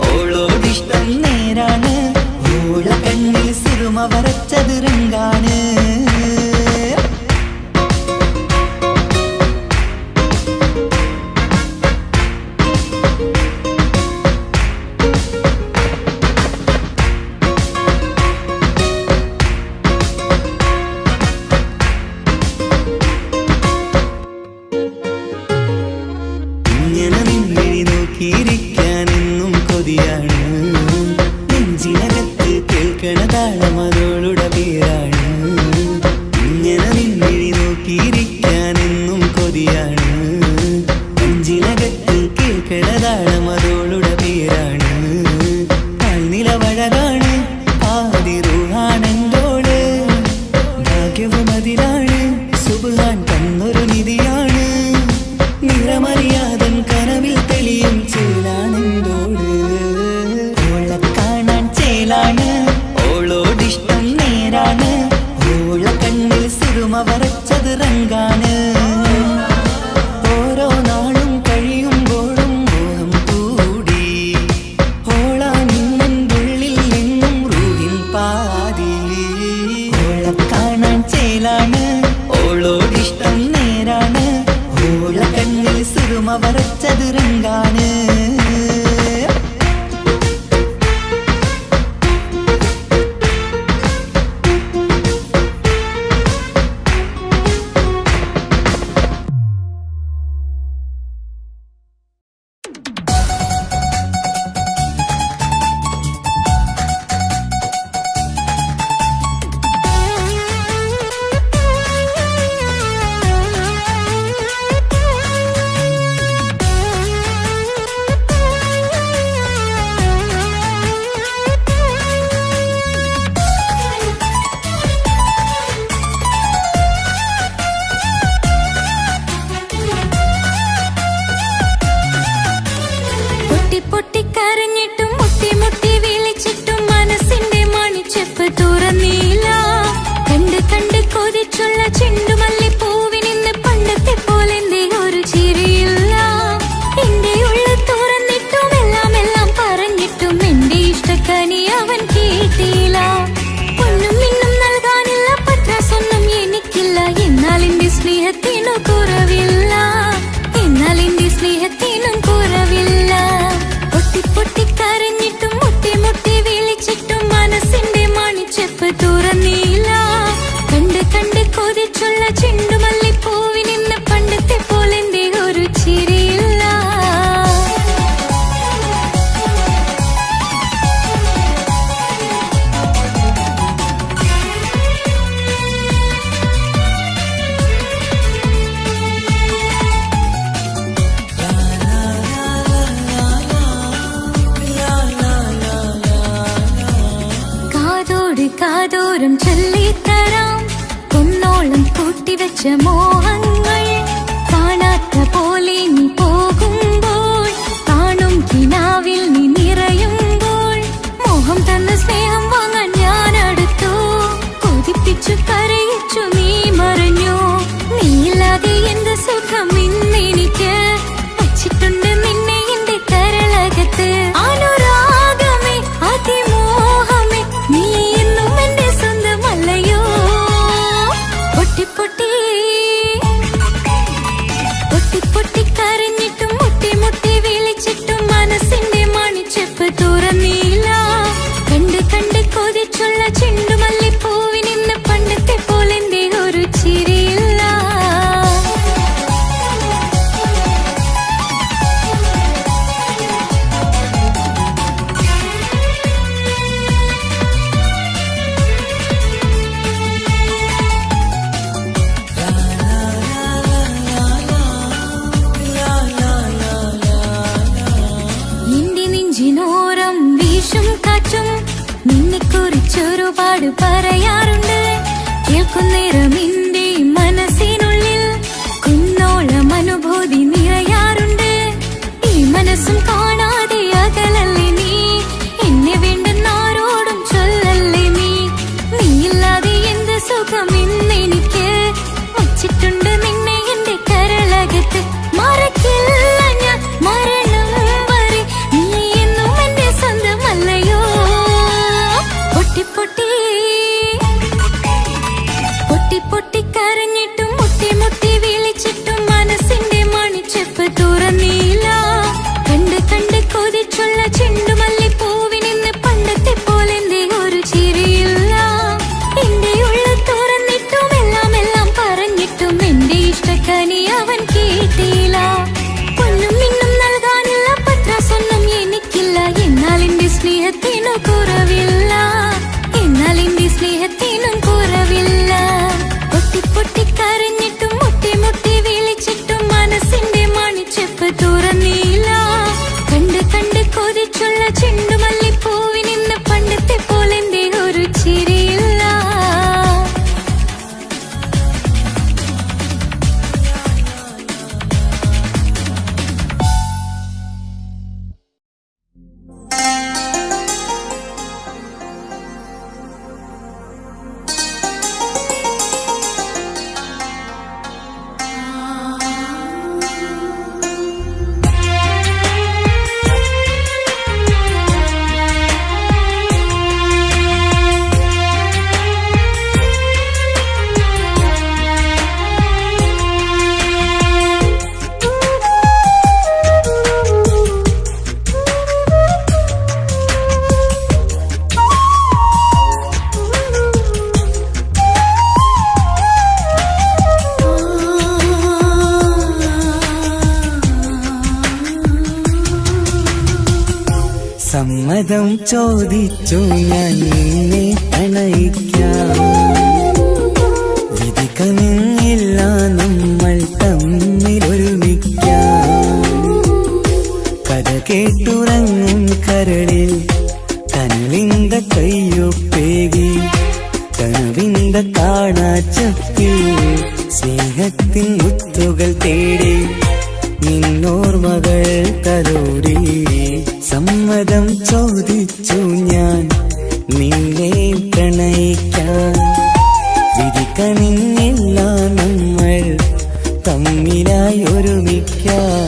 ഓളോടിഷ്ടം നേരാണ് ഓള കണ്ണിൽ സുറുമ വരച്ചത് റങ്കാണ് ഇങ്ങനെ നിന്നിഴി നോക്കിയിരിക്കാനെന്നും കൊതിയാണ് നെഞ്ചിനകത്ത് കേൾക്കണ താളമതോളുടെ പേരാണ് ഇങ്ങനെ നിന്നിഴി നോക്കിയിരിക്കാനെന്നും കൊതിയാണ് നെഞ്ചിനകത്ത് കേൾക്കണ താളമതോളുടെ പേരാണ് കാൽനിലവഴകാണ് ആദിറൂഹാണെന്തോള് ഭാഗ്യവും അതിലാണ് സുബ്ഹാൻ തന്നൊരു നിധിയാണ് നിറമറിയാതൻ കനവിൽ തെളിയും ചേലാണെന്തോട് ഓള കാണാൻ ചേലാണ് ഓളോടിഷ്ടം നേരാണ് ഓള കണ്ണിൽ സുറുമ വരച്ചത് റങ്കാണ് ഓരോ നാളും കഴിയുമ്പോഴും മോഹം കൂടി ഓളാണിന്നുള്ളിൽ എന്നും റൂഹിൻ പാതി ഓള കാണാൻ ചേലാണ് ഓളോടിഷ്ടം നേരാണ് ഓള കണ്ണിൽ സുറുമ വരച്ചത് റങ്കാണ് കാതോരം ചൊല്ലിത്തരാം കുന്നോളം കൂട്ടിവെച്ച മോഹങ്ങൾ കാണാത്ത പോലെ നീ പോകുമ്പോൾ കാണും കിനാവിൽ നീ നിറയുമ്പോൾ മോഹം തന്ന സ്നേഹം വാങ്ങാൻ ഞാൻ അടുത്തു കൊതിപ്പിച്ചു കരയിച്ചു നീ മറ ചുറ്റും നിന്നെക്കുറിച്ചൊരുപാട് പറയാറുണ്ട്. കേൾക്കുന്നേരം എന്റെ മനസ്സിനുള്ളിൽ കുന്നോളം അനുഭൂതി നിറയാറുണ്ട്. ഈ മനസ്സും കാണാതെ അകലല്ലേ നീ, എന്നെ വേണ്ടെന്നാരോടും ചൊല്ലല്ലേ നീ. നീയില്ലാതെ എന്ത് സുഖം ഇന്നെനിക്ക്, വച്ചിട്ടുണ്ട് നിന്നെ എന്റെ കരളകത്ത്. മറക്കില്ല ഞാൻ മരണം വരെ, നീ എന്നും എന്റെ സ്വന്തമല്ലയോ. പൊട്ടി പൊട്ടി പൊട്ടി പൊട്ടി കരഞ്ഞിട്ടും മുട്ടി മുട്ടി വിളിച്ചിട്ടും മനസ്സിന്റെ മണിച്ചെപ്പ് തുറന്നില്ല. കണ്ട് കണ്ട് കൊതിച്ചുള്ള ചെണ്ടുമല്ലിപ്പൂവിനിന്ന് പണ്ടത്തെ പോലെ എന്റെ ഒരു ചിരിയില്ല. എന്റെ ഉള്ളിൽ തുറന്നിട്ടും എല്ലാം എല്ലാം പറഞ്ഞിട്ടും എന്റെ ഇഷ്ടക്കനി അവൻ കേട്ടില്ല. പൊന്നും മിന്നും നൽകാനുള്ള പത്രാസൊന്നും എനിക്കില്ല. എന്നാൽ എന്റെ സ്നേഹത്തിനു കുറവില്ല, എന്നാൽ എന്റെ സ്നേഹത്തിനും കുറവില്ല. പൊട്ടി പൊട്ടി കരഞ്ഞിട്ടും മുട്ടി മുട്ടി വിളിച്ചിട്ടും മനസ്സിന്റെ മണിച്ചെപ്പ് തുറന്നില്ല. കണ്ട് കണ്ട് കൊതിച്ചുള്ള ചെണ്ടുമല്ലിപ്പൂവിനിന്ന് പണ്ടത്തെ പോലെ എന്റെ ഒരു ചിരിയില്ല. സമ്മതം ചോദിച്ചു ഞാൻ നിന്നെ പ്രണയിക്കാം. വിധിക്കമില്ല നമ്മൾ തമ്മിലൊരുമിക്കാം. കഥ കേട്ടുറങ്ങും കരളിൽ കനലിന്ത കയ്യൊപ്പേകി, കനവിന്ത കാണാച്ചപ്പിൽ സ്നേഹത്തിൻ മുത്തുകൾ തേടി നിന്നോർമകൾ തലോടി. സമ്മതം ചോദിച്ചു ഞാൻ നിന്നെ പ്രണയിക്കാൻ. വിധിക്കണില്ല നമ്മൾ തമ്മിലായി ഒരുമിക്കാം.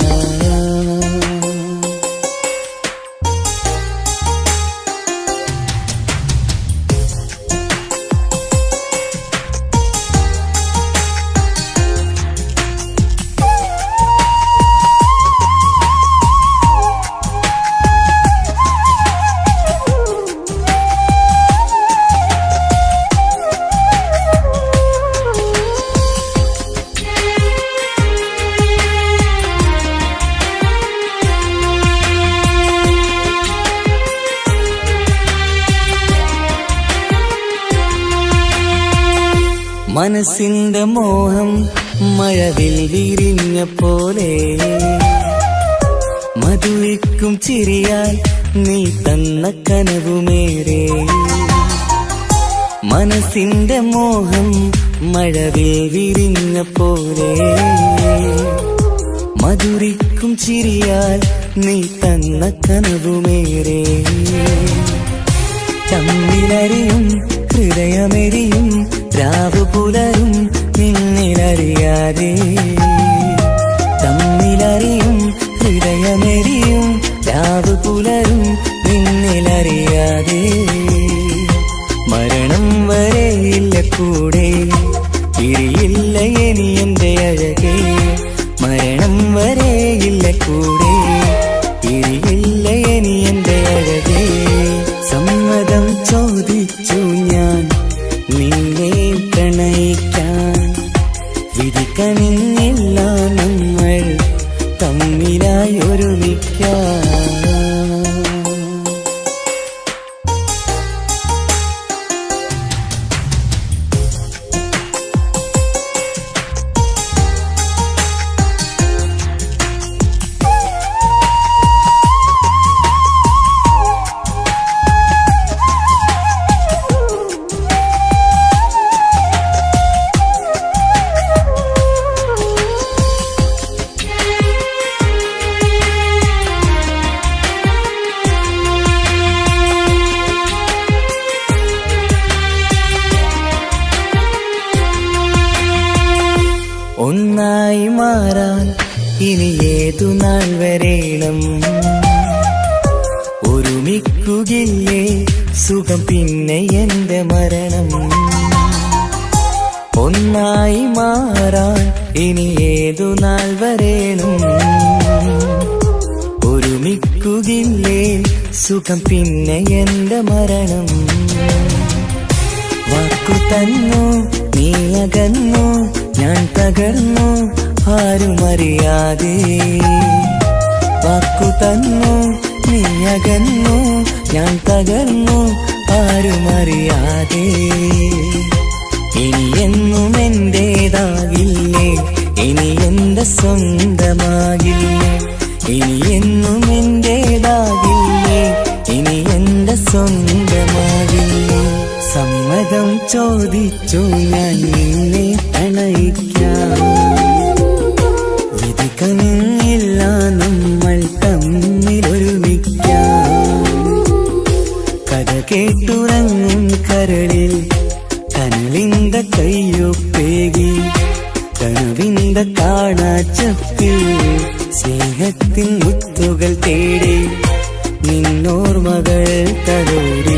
മനസ്സിന്റെ മോഹം മഴവിൽ വിരിഞ്ഞ പോലെ, മധുവിക്കും ചിരിയാൽ നീ തന്ന കനവുമേറെ. മനസ്സിന്റെ മോഹം മഴവിൽ വിരിഞ്ഞ പോലെ, മധുരിക്കും ചിരിയാൽ നീ തന്ന കനവുമേറെ. തമ്മിലറിയും ഹൃദയമെരിയും രാവു പുലരും നിന്നിലറിയാതെ. തമ്മിലറിയും ഹൃദയമെരിയും രാവു പുലരും നിന്നിലറിയാതെ. മരണം വരെയില്ല കൂടെ, തിരിയില്ല ഇനി എന്റെ അഴകേ. മരണം വരെയില്ല കൂടെ, തിരിയില്ല ഇനി എന്റെ അഴകേ. സമ്മതം ചോദിച്ചു ഞാൻ നിന്നെ പ്രണയിക്കാൻ. വിധിക്കണില്ല നമ്മൾ തമ്മിലായി ഒരുമിക്കാം. ഏതു നാൾ വരേണം ഒരുമിക്കുകയില്ലേ സുഖം പിന്നെ എന്റെ മരണം ഒന്നായി മാറാൻ ഇനി ഏതു നാൾ വരേണം ഒരുമിക്കുകയില്ലേ സുഖം പിന്നെ എന്റെ മരണം വാക്കു തന്നു നീ അകന്നു ഞാൻ തകർന്നു ആരുമറിയാതെ വാക്കു തന്നു നീ അകന്നു ഞാൻ തകർന്നു ആരുമറിയാതെ ഇനി എന്നും എന്റേതാകില്ലേ ഇനി എന്റെ സ്വന്തമാകില്ലേ ഇനി എന്നും എന്റേതാകില്ലേ ഇനി എന്റെ സ്വന്തമാകില്ലേ സമ്മതം ചോദിച്ചു ഞാൻ നിന്നെ പ്രണയിക്കാം വിധി കനിഞ്ഞില്ല നമ്മൾ തമ്മിലൊരുമിക്കാം കഥ കേട്ടുറങ്ങും കരളിൽ കനലിന്ത കയ്യൊപ്പേകി കനവിന്ത കാണാച്ചപ്പിൽ സ്നേഹത്തിൻ മുത്തുകൾ തേടി നിന്നോർമകൾ തലോടി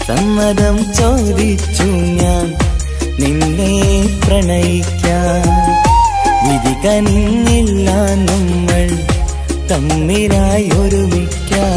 സമ്മതം ചോദിച്ചു ഞാൻ നിന്നെ പ്രണയിക്കാം വിധി കനിഞ്ഞില്ല നമ്മൾ തമ്മിലായി ഒരുമിക്കാം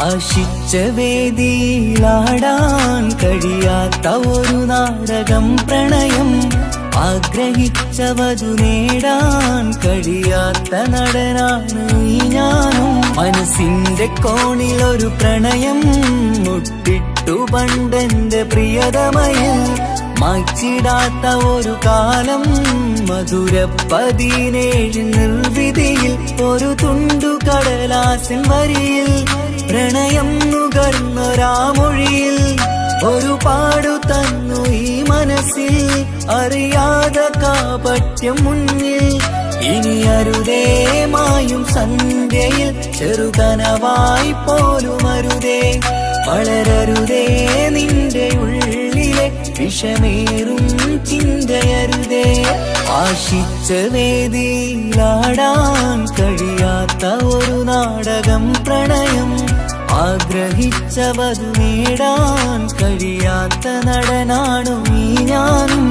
ആശിച്ച വേദിയിലാടാൻ കഴിയാത്ത ഒരു നാടകം പ്രണയം ആഗ്രഹിച്ചവതു നേടാൻ കഴിയാത്ത നടനാണ് ഈ ഞാനും മനസ്സിന്റെ കോണിൽ ഒരു പ്രണയം മുട്ടിട്ടു പണ്ടെന്റെ പ്രിയതമയിൽ മായ്ച്ചിടാത്ത ഒരു കാലം മധുര 17 നിർവിധിയിൽ ഒരു തുണ്ടു കടലാസിൻ വരിയിൽ പ്രണയം നുകർന്നൊരാമൊഴിയിൽ ഒരു പാടു തന്നു ഈ മനസ്സിൽ അറിയാതെ കാപട്യം മുന്നിൽ ഇനി അരുതേ മായും സന്ധ്യയിൽ ചെറുകനവായി പോലും അരുതേ വളരരുതേ നിന്റെ ഉള്ളിലെ വിഷമേറും ചിന്തയരുതേ ആശിച്ച വേദിയിലാടാൻ കഴിയാത്ത ഒരു നാടകം പ്രണയം ആഗ്രഹിച്ചവതു നേടാൻ കഴിയാത്ത നടനാണു ഈ ഞാനും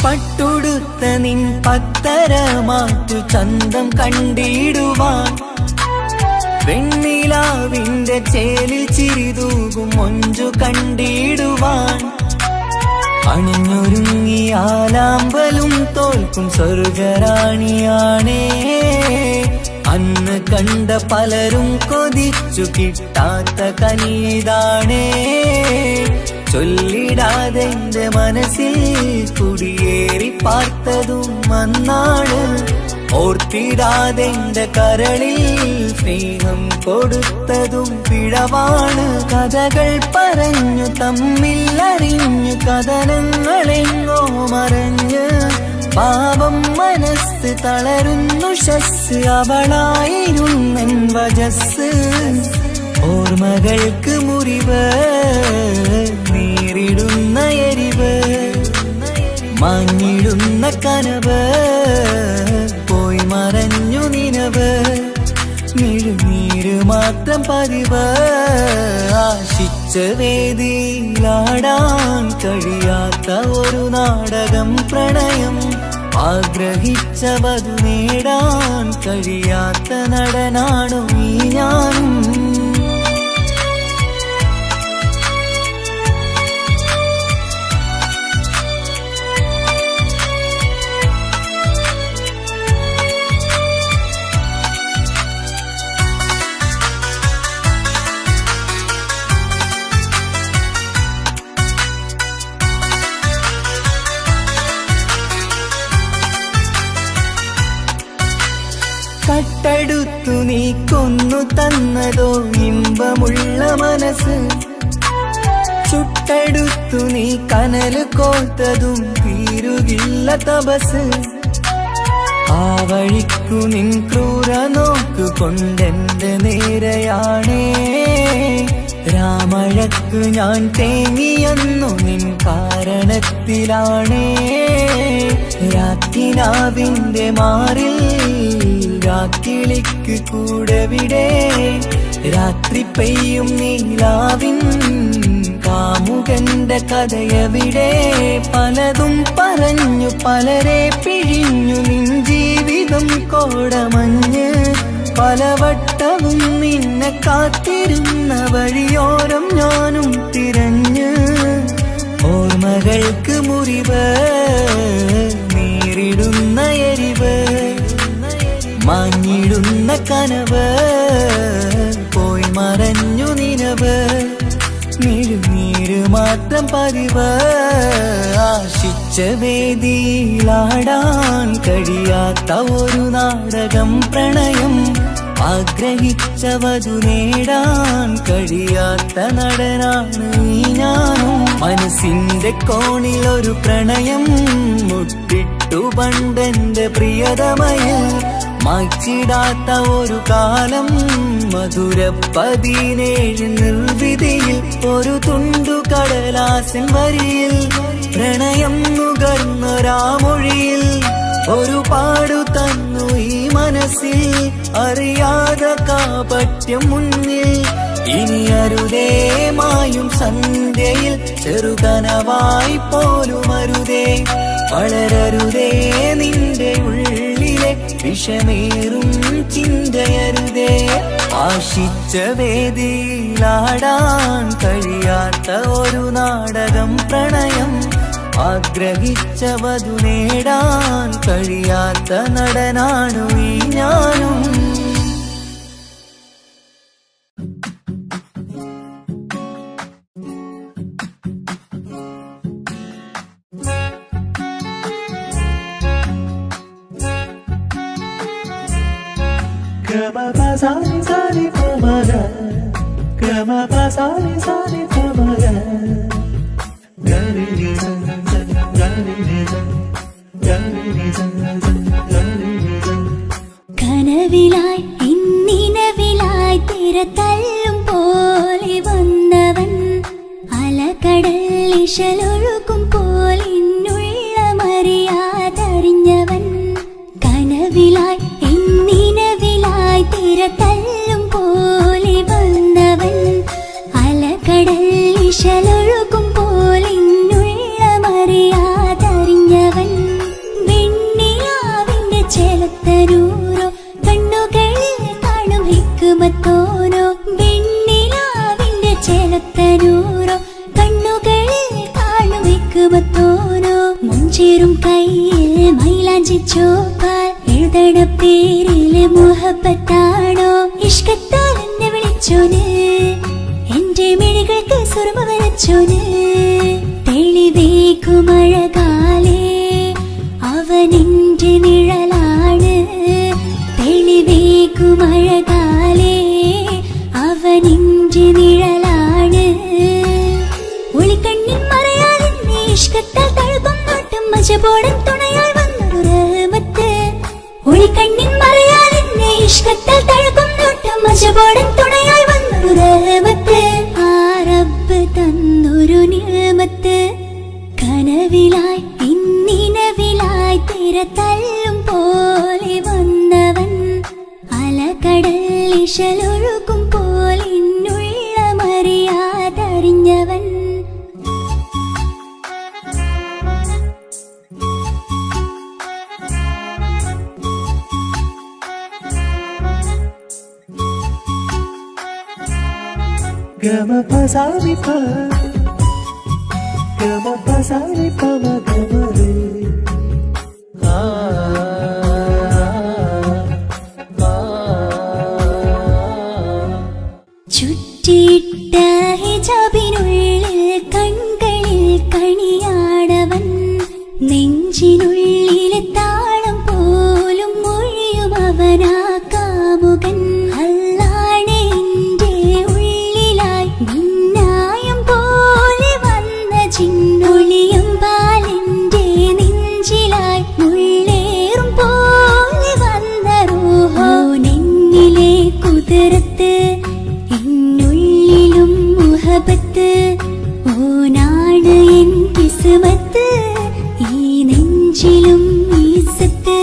പട്ടുടുത്ത നിൻ പത്തരമാറ്റു ചന്തം കണ്ടിടുവാൻ വെണ്ണിലാവിന്റെ ചേലിൽ ചിരിതൂകും മൊഞ്ചു കണ്ടിടുവാൻ അണിഞ്ഞൊരുങ്ങിയാലാമ്പലും തോൽക്കും സ്വർഗറാണിയാണേ അന്ന് കണ്ട പലരും കൊതിച്ചു കിട്ടാത്ത കനീതാണേ ചൊല്ലിടാതെ എന്റെ മനസ്സിൽ കുടിയേറി പാർത്തതും അന്നാണ് ഓർത്തിടാതെ എന്റെ കരളിൽ സ്നേഹം കൊടുത്തതും പിഴവാണ് കഥകൾ പറഞ്ഞു തമ്മിൽ അറിഞ്ഞു കഥനങ്ങളെങ്ങോ മറഞ്ഞ് പാപം മനസ്സ് തളരുന്നു ശസ് അവളായിരുന്നൻ വജസ് ഓർമ്മകൾക്ക് മുറിവ് നീ മാഞ്ഞിടുന്ന കനവ് പോയി മറഞ്ഞു നിനവ് മിഴുനീര് മാത്രം പതിവ് ആശിച്ച വേദിയിലാടാൻ കഴിയാത്ത ഒരു നാടകം പ്രണയം ആഗ്രഹിച്ച വധു നേടാൻ കഴിയാത്ത നടനാണു ഈ ഞാനും കട്ടെടുത്തു നീ കൊന്നു തന്നതോ ഇമ്പമുള്ള മനസ്സ് ചുട്ടെടുത്തു നീ കനല് കോർത്തതും തീരുകില്ല തപസ് ആ വഴിക്കു നിൻ ക്രൂര നോക്കു കൊണ്ടെന്റെ നേരെയാണേ രാമഴക്കു ഞാൻ തേങ്ങിയെന്നു നിൻ കാരണത്തിലാണേ രാത്തിനാവിന്റെ മാറിൽ രാക്കിളിക്ക് കൂടവിടെ രാത്രി പെയ്യും നീലാവിൻ കാമുകന്റെ കഥയവിടെ പലതും പറഞ്ഞു പലരെ പിഴിഞ്ഞു നിൻ ജീവിതം കോടമഞ്ഞ് പലവട്ടവും നിന്നെ കാത്തിരുന്ന വഴിയോരം ഞാനും തിരഞ്ഞ് ഓർമ്മകൾക്ക് മുറിവ് നേരിടുന്ന എരിവ് മാഞ്ഞിടുന്ന കനവ് പോയി മറഞ്ഞു നിനവ് മിഴുനീര് മാത്രം പതിവ് ആശിച്ച വേദിയിലാടാൻ കഴിയാത്ത ഒരു നാടകം പ്രണയം ആഗ്രഹിച്ച വധു നേടാൻ കഴിയാത്ത നടനാണ് ഈ ഞാനും മനസ്സിന്റെ കോണിൽ ഒരു പ്രണയം മുട്ടിട്ടു പണ്ടെന്റെ പ്രിയതമയിൽ മായ്ച്ചിടാത്ത ഒരു കാലം മധുര 17 നിർവിധിയിൽ ഒരു തുണ്ടു കടലാസിൻ വരിയിൽ പ്രണയം നുകർന്നൊരാമൊഴിയിൽ ഒരു പാടു തന്നു ഈ മനസ്സിൽ അറിയാതെ കാപട്യം മുന്നിൽ ഇനി അരുതേ മായും സന്ധ്യയിൽ ചെറുകനവായി പോലും അരുതേ വളരരുതേ നിന്റെ ഉള്ളിലെ വിഷമേറും ചിന്തയരുതേ ആശിച്ച വേദിയിലാടാൻ കഴിയാത്ത ഒരു നാടകം പ്രണയം ആഗ്രഹിച്ച വധു നേടാൻ കഴിയാത്ത നടനാണു ഈ ഞാനും കനവിലായി ഇന്നിനവിലായി തിരതല്ലും പോലെ വന്നവൻ അലകടൽ ഇശലൊഴുകും പോലെ ഇന്നുள்ள മറിയാതറിഞ്ഞവൻ കനവിലായി ഇന്നിനവിലായി തിരതല്ലും പോലെ വന്നവൻ അലകടൽ ഇശലൊഴുകും പോലെ ഇന്നുള്ള മറിയാതറിഞ്ഞവൻ വെണ്ണിലാവിന്റെ ചെലത്തരൂരോ കണ്ണുകളിൽ കാണും ഹിക്കുമത്തോനോ വെണ്ണിലാവിന്റെ ചെലത്തരൂരോ കണ്ണുകളിൽ കാണും ഹിക്കുമത്തോനോ മുഞ്ചേറും കയ്യിൽ മൈലാഞ്ചി ചോപ്പാൽ എഴുതണ പേരില് മുഹബത്താണോ ഇഷ്കത്താൽ എന്നെ വിളിച്ചോന് എന്റെ മിഴികൾക്ക് സുറുമ വരച്ചോന് തെളിവേക്കുമഴകാലേ അവനെന്റെ നിഴലാണ് തെളിവേക്കുമഴകാലേ അവനെന്റെ നിഴലാണ് ഒളിക്കണ്ണിൻ മറയാൽ എന്നെ ഇഷ്കത്താൽ തഴുകും നോട്ടം മജപോടൻ തുണയായി വന്നൊരു റഹ്മത്ത് ഒളിക്കണ്ണിൻ മറയാൽ എന്നെ ഇഷ്കത്താൽ തഴുകും നോട്ടം മജപോടൻ തുണയായി വന്നൊരു റഹ്മത്ത് ആ റബ്ബ് തന്നൊരു നിഅമത്ത് കനവിലായി ഇന്നി തിരതല്ലും പോലെ വന്നവൻ അലകടൽ ഇശലൊഴുകും പോലെ ഇന്നുള്ളമറിയാതറിഞ്ഞവൻ Gama pasami pa, gama pasami pa magamare. ചുറ്റിയിട്ട ഹിജാബിനുള്ളിൽ കൺകളിൽ കണിയാടവൻ നെഞ്ചിനുള്ളിലെ താളം പോലും മൊഴിയും അവനാ കാമുകൻ അല്ലാണ് എന്റെ ഉള്ളിലായി മിന്നായം പോലെ വന്ന ചിന്നൊളിയും പാലിന്റെ നെഞ്ചിലായി മുള്ളേറും പോലെ വന്ന റൂഹോ നെഞ്ഞിലെ കുതിരത്ത് എന്നുള്ളിലും മുഹബത്ത് ഓനാണ് എൻ കിസ്മത്ത് ഈ നെഞ്ചിലും ഈസത്ത്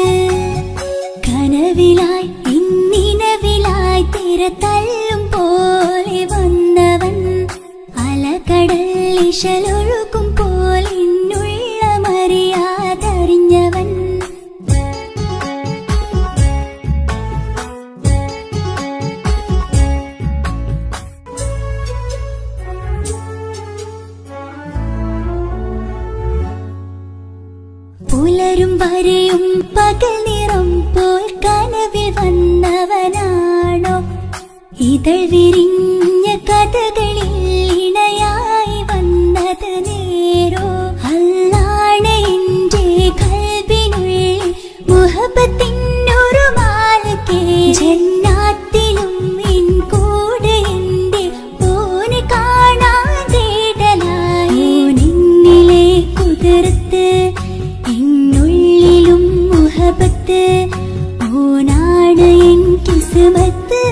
കനവിലായി ഇന്നിനവിലായി തിരതല്ലും പോലെ വന്നവൻ അലകടൽ ഇശലൊഴുകും പോലെ ഇന്നുള്ളമറിയാതറിഞ്ഞവൻ പുലരും വരെയും പകൽ നിറം പോൽ കനവിൽ വന്നവനാണോ ഇതൾ വിരിഞ്ഞ കഥകളിൽ ഇണയായി വന്നത് നേരോ അല്ലാണ് എന്റെ കൽബിനുള്ളിൽ മുഹബത്തിനൊരു മാലക്കേ ജന്നാത്തിലും എൻ കൂടെ എന്റെ ഓനെ കാണാൻ തേടലായി നിന്നിലെ കുതിരത്ത് എന്നുള്ളിലും മുഹബത്ത് ഓനാണ് എൻ കിസ്മത്ത്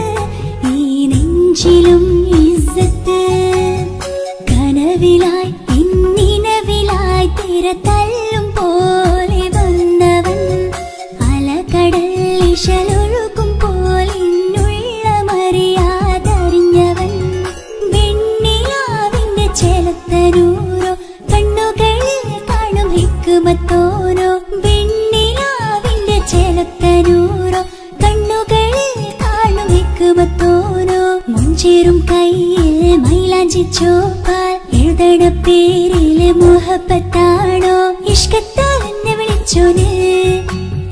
ഈ നെഞ്ചിലും ഇസ്സത്ത് കനവിലായി ഇന്നിനവിലായി തിരതല്ലും പോലെ വന്നവൻ അലകടൽ ഇശലൊഴുകും പോലെ ഇന്നുള്ളമറിയാതറിഞ്ഞവൻ വെണ്ണിലാവിന്റെ ചെലത്തനൂരോ കണ്ണുകളിൽ കാണും ഹിക്മത്തോരോ വെണ്ണിലാവിന്റെ ചെലത്തനൂരോ കണ്ണുകളിൽ കാണും ഹിക്മത്തോരോ മുഞ്ചേറും കയ്യിൽ മൈലാഞ്ചി ചോപ്പാൽ എഴുതണ പേരിലെ മുഹബത്താണോ ഇഷ്കത്താൽ എന്നെ വിളിച്ചോന്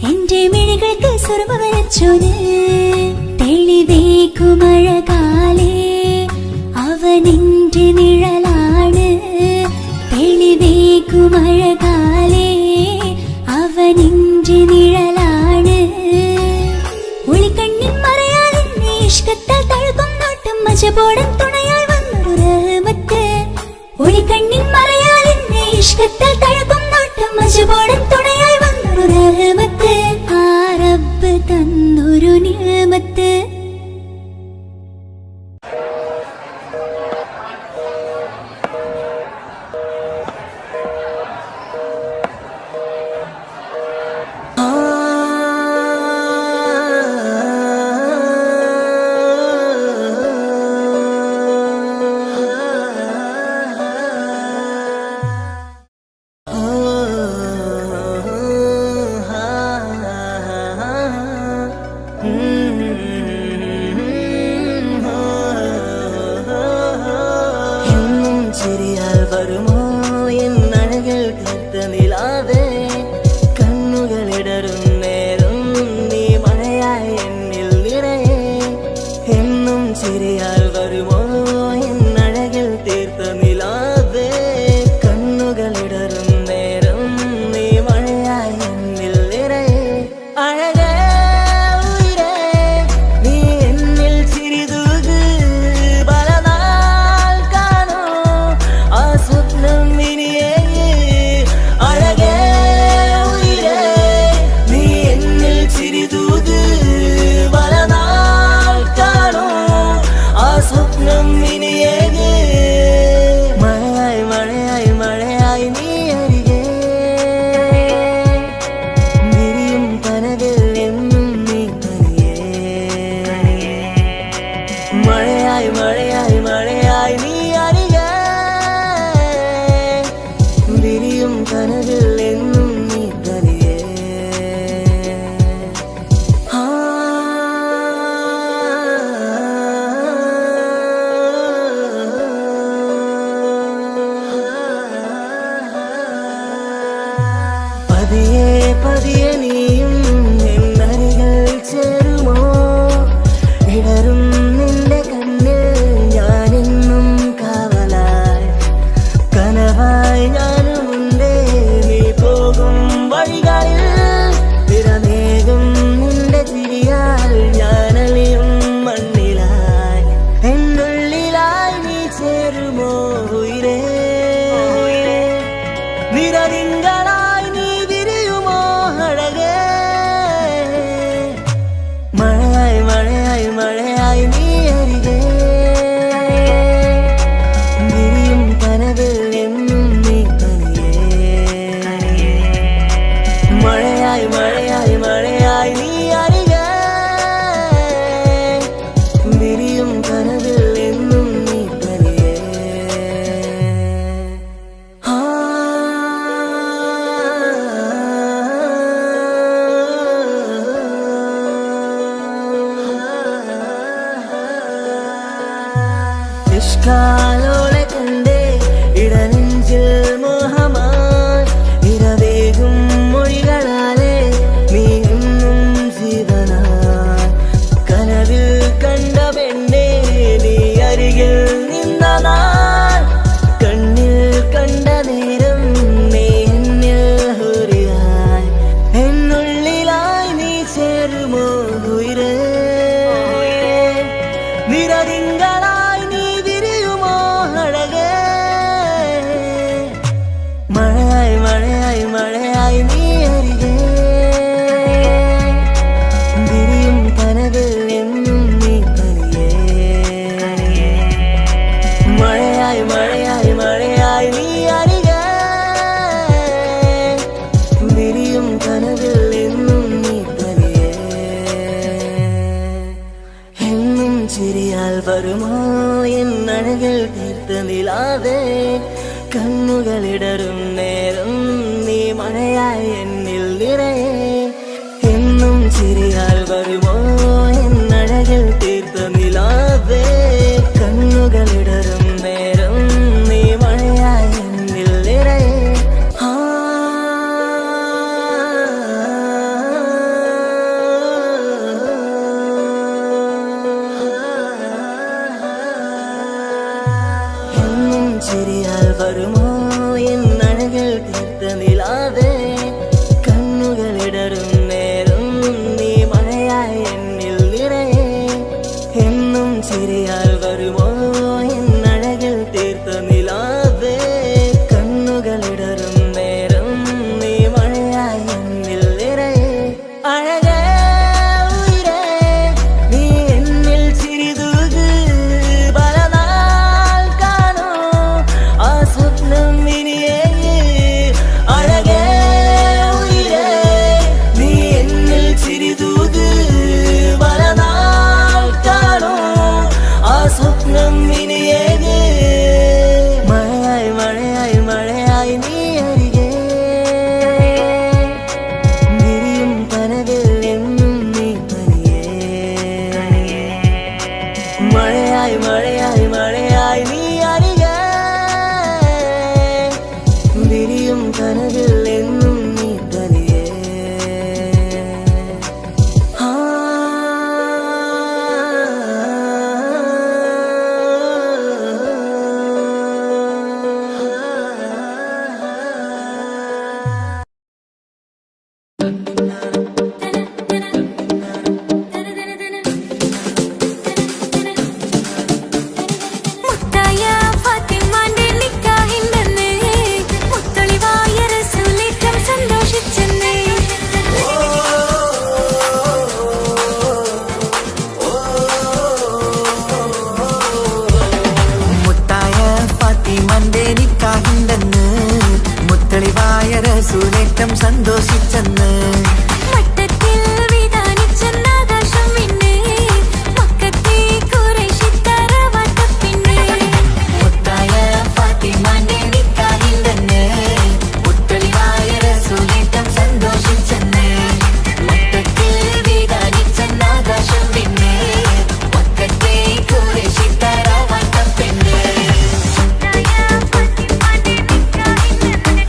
എന്റെ മിഴികൾക്ക് സുർമ വരച്ചോന് തെളിവേക്കുമഴകാലേ അവനെന്റെ നിഴലാണ് തെളിവേക്കുമഴകാലേ അവനെന്റെ നിഴലാണ് ഒളിക്കണ്ണിൻ മറയാൽ എന്നെ ഇഷ്കത്താൽ തഴുകും നോട്ടും മജബോടൻ തുണയായി വന്നൊരു റഹ്മത്ത് ഒളിക്കണ്ണിൻ മറയാൽ എന്നെ ഇഷ്കത്താൽ തഴുകും നോട്ടും മജബോടൻ തുണയായി വന്നൊരു റഹ്മത്ത് ആ റബ്ബ് തന്നൊരു നിഅമത്ത് സ്വപ്നം ഇനിയേ അഴകേ പതിയെ പതിയെ നീയും എന്നരികൾ ചേരുമോ ഇടറും നിന്റെ കണ്ണിൽ ഞാനെന്നും കാവലായി കനവായി ഞാനുമുണ്ടേ നീ പോകും വഴികളിൽ തിരമേകും നിന്റെ ചിരിയാൽ ഞാനലിയും മണ്ണിലായി എന്നുള്ളിലായി നീ ചേരുമോ ഉയിരേ നിറതിങ്കളായി നീ വിരിയുമോ അഴകേ മഴയായി മഴയായി മഴയായി നീ അരികെ വിരിയും കനവിൽ എന്നും നീ തനിയേ മഴയായി മഴയായി മഴയായി നീ അരികെ വിരിയും കനവിൽ എന്നും നീ തനിയേ ഇഷ്കാലോളെ കണ്ടേ ഇടനെഞ്ചിൽ മോഹമായി ഇരവേകും മൊഴികളാലേ നീ എന്നും ജീവനായി കനവിൽ കണ്ട പെണ്ണേ നീ അരികിൽ നിന്ന നാൾ കണ്ണിൽ കണ്ട നേരം നീ എന്നിൽ ഹുരിയായി എന്നുള്ളിലായി നീ ചേരുമോ ഉയിരേ നിറതിങ്കളായി നീ വിരിയുമോ അഴകേ മഴയായി മഴയായി മഴയായി നീ അരികെ വിരിയും കനവിൽ എന്നും നീ തനിയേ മഴയായി മഴയായി മഴയായി നീ അരികെ വിരിയും കനവിൽ എന്നും നീ തനിയേ എന്നും ചിരിയാൽ വരുമോ എന്നഴകിൽ തീർത്ത നിലാവേ കണ്ണുകളിടറും നേരം നീ മഴയായി എന്നിൽ നിറയെ എന്നും ചിരിയാൽ വരുമോ എന്നഴകിൽ തീർത്ത നിലാവേ കണ്ണുകളിടറും നേരം നീ മഴയായി എന്നിൽ നിറയെ എന്നും ചിരിയാൽ വരുമോ എന്നഴകിൽ തീർത്ത നിലാവേ കണ്ണുകളിടറും നേരം നീ മഴയായി എന്നിൽ നിറയെ എന്നും ചിരിയാൽ വരുമോ എന്നഴകിൽ തീർത്ത നിലാവേ കണ്ണുകളിടറും നേരം നീ മഴയായി എന്നിൽ നിറയെ അഴകേ ഉയിരേ നീ എന്നിൽ ചിരിതൂക് പലനാൾ കാണൂ ആ സ്വപ്നം ഇനിയേ അഴകേ ഉയിരേ നീ എന്നിൽ ചിരിതൂക് പലനാൾ കാണൂ ആ സ്വപ്നം ഇനിയേ മഴയായി മഴയായി മഴയായി നീ അരികെ വിരിയും കനവിൽ എന്നും നീ തനിയേ മഴയായി മഴയായി മഴയായി നീ അരികെ വിരിയും കനവിൽ എന്നും നീ തനിയേ മുത്തായ ഫാത്തിമാന്റെ നിക്കാഹിണ്ടെന്ന് മുത്തളിവായ റസൂലേറ്റം സന്തോഷിച്ചെന്ന് മുത്തായ ഫാത്തിമന്റെ നിക്കാഹിണ്ടെന്ന് മുത്തളിവായ റസൂലേറ്റം സന്തോഷിച്ചെന്ന് മട്ടത്തിൽ വിധാനിച്ചെന്ന ആകാശം പിന്നെ മക്കത്തെ ഖുറൈശിക്കാര വട്ടപ്പിന്നെ മുത്തായ ഫാത്തിമന്റെ നിക്കാഹിണ്ടെന്ന് മുത്തളിവായ റസൂലേറ്റം സന്തോഷിച്ചെന്ന് മൊത്തത്തിൽ വിധാനിച്ചെന്ന ആകാശം പിന്നെ മക്കത്തെ ഖുറൈശിക്കാര വട്ടപ്പിന്നെ മുത്തായ ഫാത്തിമാന്റെ നിക്കാഹിണ്ടെന്ന്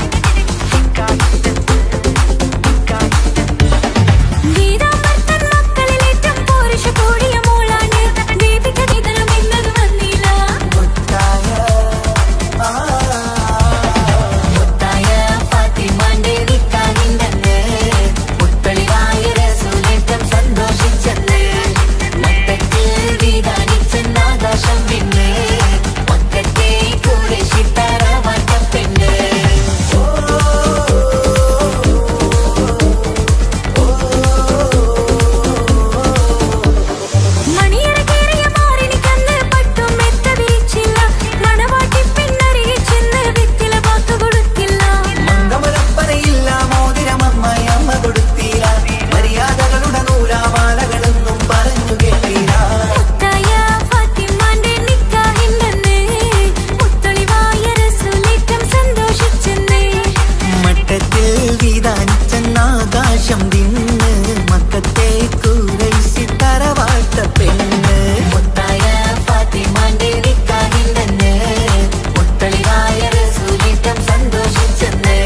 വിധാനിച്ചെന്നാകാശം തിന്ന് മക്കത്തെ കുറൈശി തറവാട്ട പെണ്ണ് മുത്തായ ഫാത്തിമാന്റെ നിക്കാഹിന്റെന്ന് മുത്തളിവായ റസൂലിറ്റം സന്തോഷിച്ചെന്ന്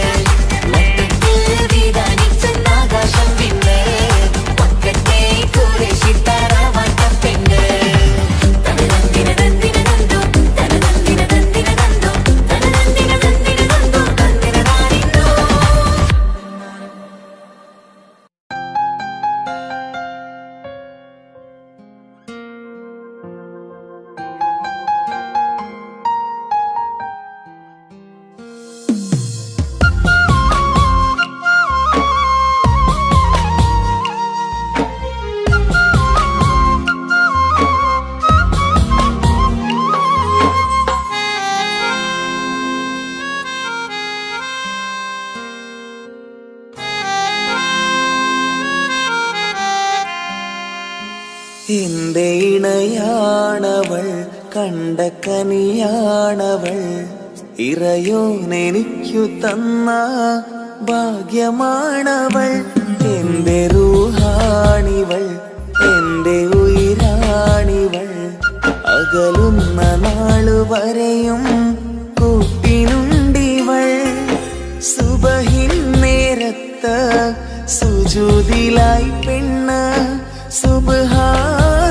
മക്കത്തിൽ വിധാനിച്ചെന്നാകാശം തിന്ന് മക്കത്തെ കുറൈശി തറവാട്ട പെണ്ണ് തനതന്തിന തന്തിന തന്തോ തനതന്തിന തന്തിന തന്തോ തനതന്തിന തന്തിന തന്തോ തന്തിന താനിന്തോ. എന്റെ ഇണയാണവൾ കണ്ട കനിയാണവൾ ഇറയോനെനിക്കു തന്ന ഭാഗ്യമാണവൾ എന്റെ റൂഹാണിവൾ എന്റെ ഉയിരാണിവൾ അകലുന്ന നാളുവരെയും കൂട്ടിനുണ്ടിവൾ സുബഹിൻ നേരത്ത് സുജൂദിലായി പെണ്ണ് സുബ്ഹാനോട്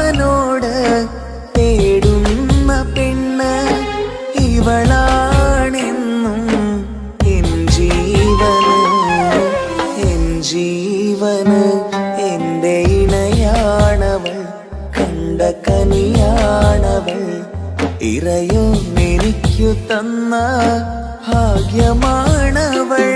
തേടുന്ന പെണ്ണ് ഇവളാണെന്നും എൻ ജീവന് എന്റെ ഇണയാണവൾ കണ്ട കനിയാണവൾ ഇറയോനെനിക്കു തന്ന ഭാഗ്യമാണവൾ.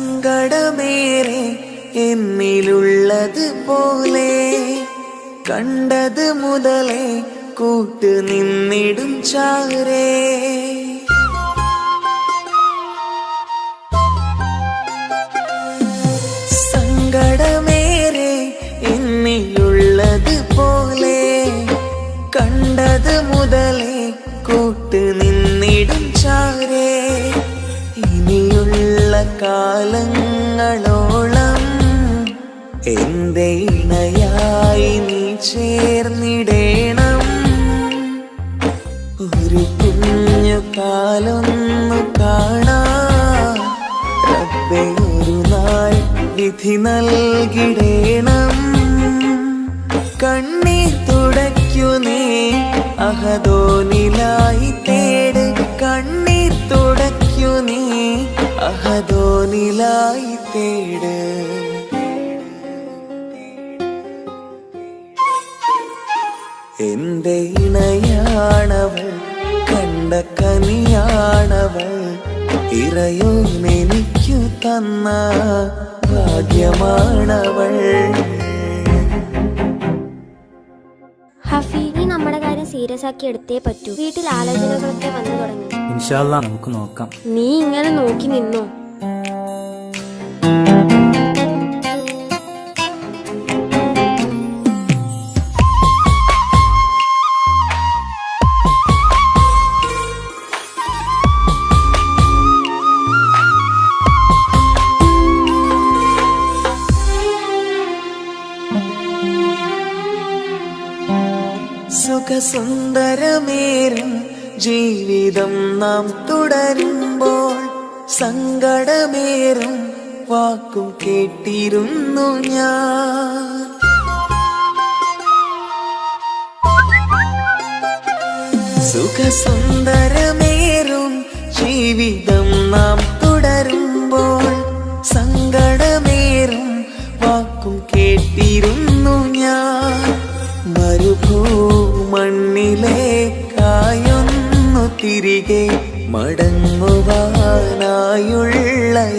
സങ്കടമേറെ എന്നിലുള്ളത് പോലെ കണ്ടത് മുതലേ കൂട്ട് നിന്നിടും ചാരേ സങ്കടമേറെ എന്നിലുള്ളത് പോലെ കണ്ടത് മുതലേ കൂട്ട് നിന്നിടും ചാരേ ഇനിയുള്ള കാലങ്ങളോളം എന്റെ ഇണയായി നീ ചേർന്നിടേണം ഒരു കുഞ്ഞു കാലൊന്നു കാണാ റബ്ബേ ഒരു നാൾ വിധി നൽകിടേണം കണ്ണീർ തുടയ്ക്കു നീ അഹദോനിലായി തേട് കണ്ണീർ തുടയ്ക്കു നീ അഹദോനിലായി തേട് എന്റെ ഇണയാണവൾ കണ്ട കനിയാണവൾ ഇറയോനെനിക്കു തന്ന ഭാഗ്യമാണവൾ. ഹഫി, നീ നമ്മുടെ കാര്യം സീരിയസ് ആക്കി എടുത്തേ പറ്റൂ. വീട്ടിൽ ആലോചനകളൊക്കെ വന്നു തുടങ്ങി. ഇൻഷാ അല്ലാ നമുക്ക് നോക്കാം. നീ ഇങ്ങനെ നോക്കി നിന്നോ? സുഖസുന്ദരമേറും ജീവിതം നാം തുടരുമ്പോൾ സങ്കടമേറും വാക്കും കേട്ടിരുന്നു ഞാൻ. സുഖസുന്ദരമേറും ജീവിതം നാം തുടരുമ്പോൾ സങ്കടമേറും വാക്കും കേട്ടിരുന്നു ഞാൻ. മരുഭൂമണ്ണിലേക്കായൊന്നു തിരികെ മടങ്ങുവാനായുള്ള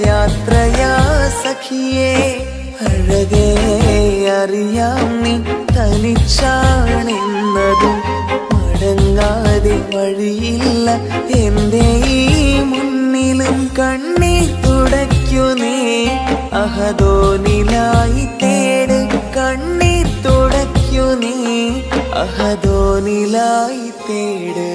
യാത്രയാ സഖിയേ അഴകേ അറിയാം നീ തനിച്ചാണെന്നതും മടങ്ങാതെ വഴിയില്ല എൻ്റെ ഈ മുന്നിലും കണ്ണീർ തുടയ്ക്കു നീ അഹദോനിലായി തേട് കണ്ണീർ തുടയ്ക്കു നീ അഹദോനിലായി തേട്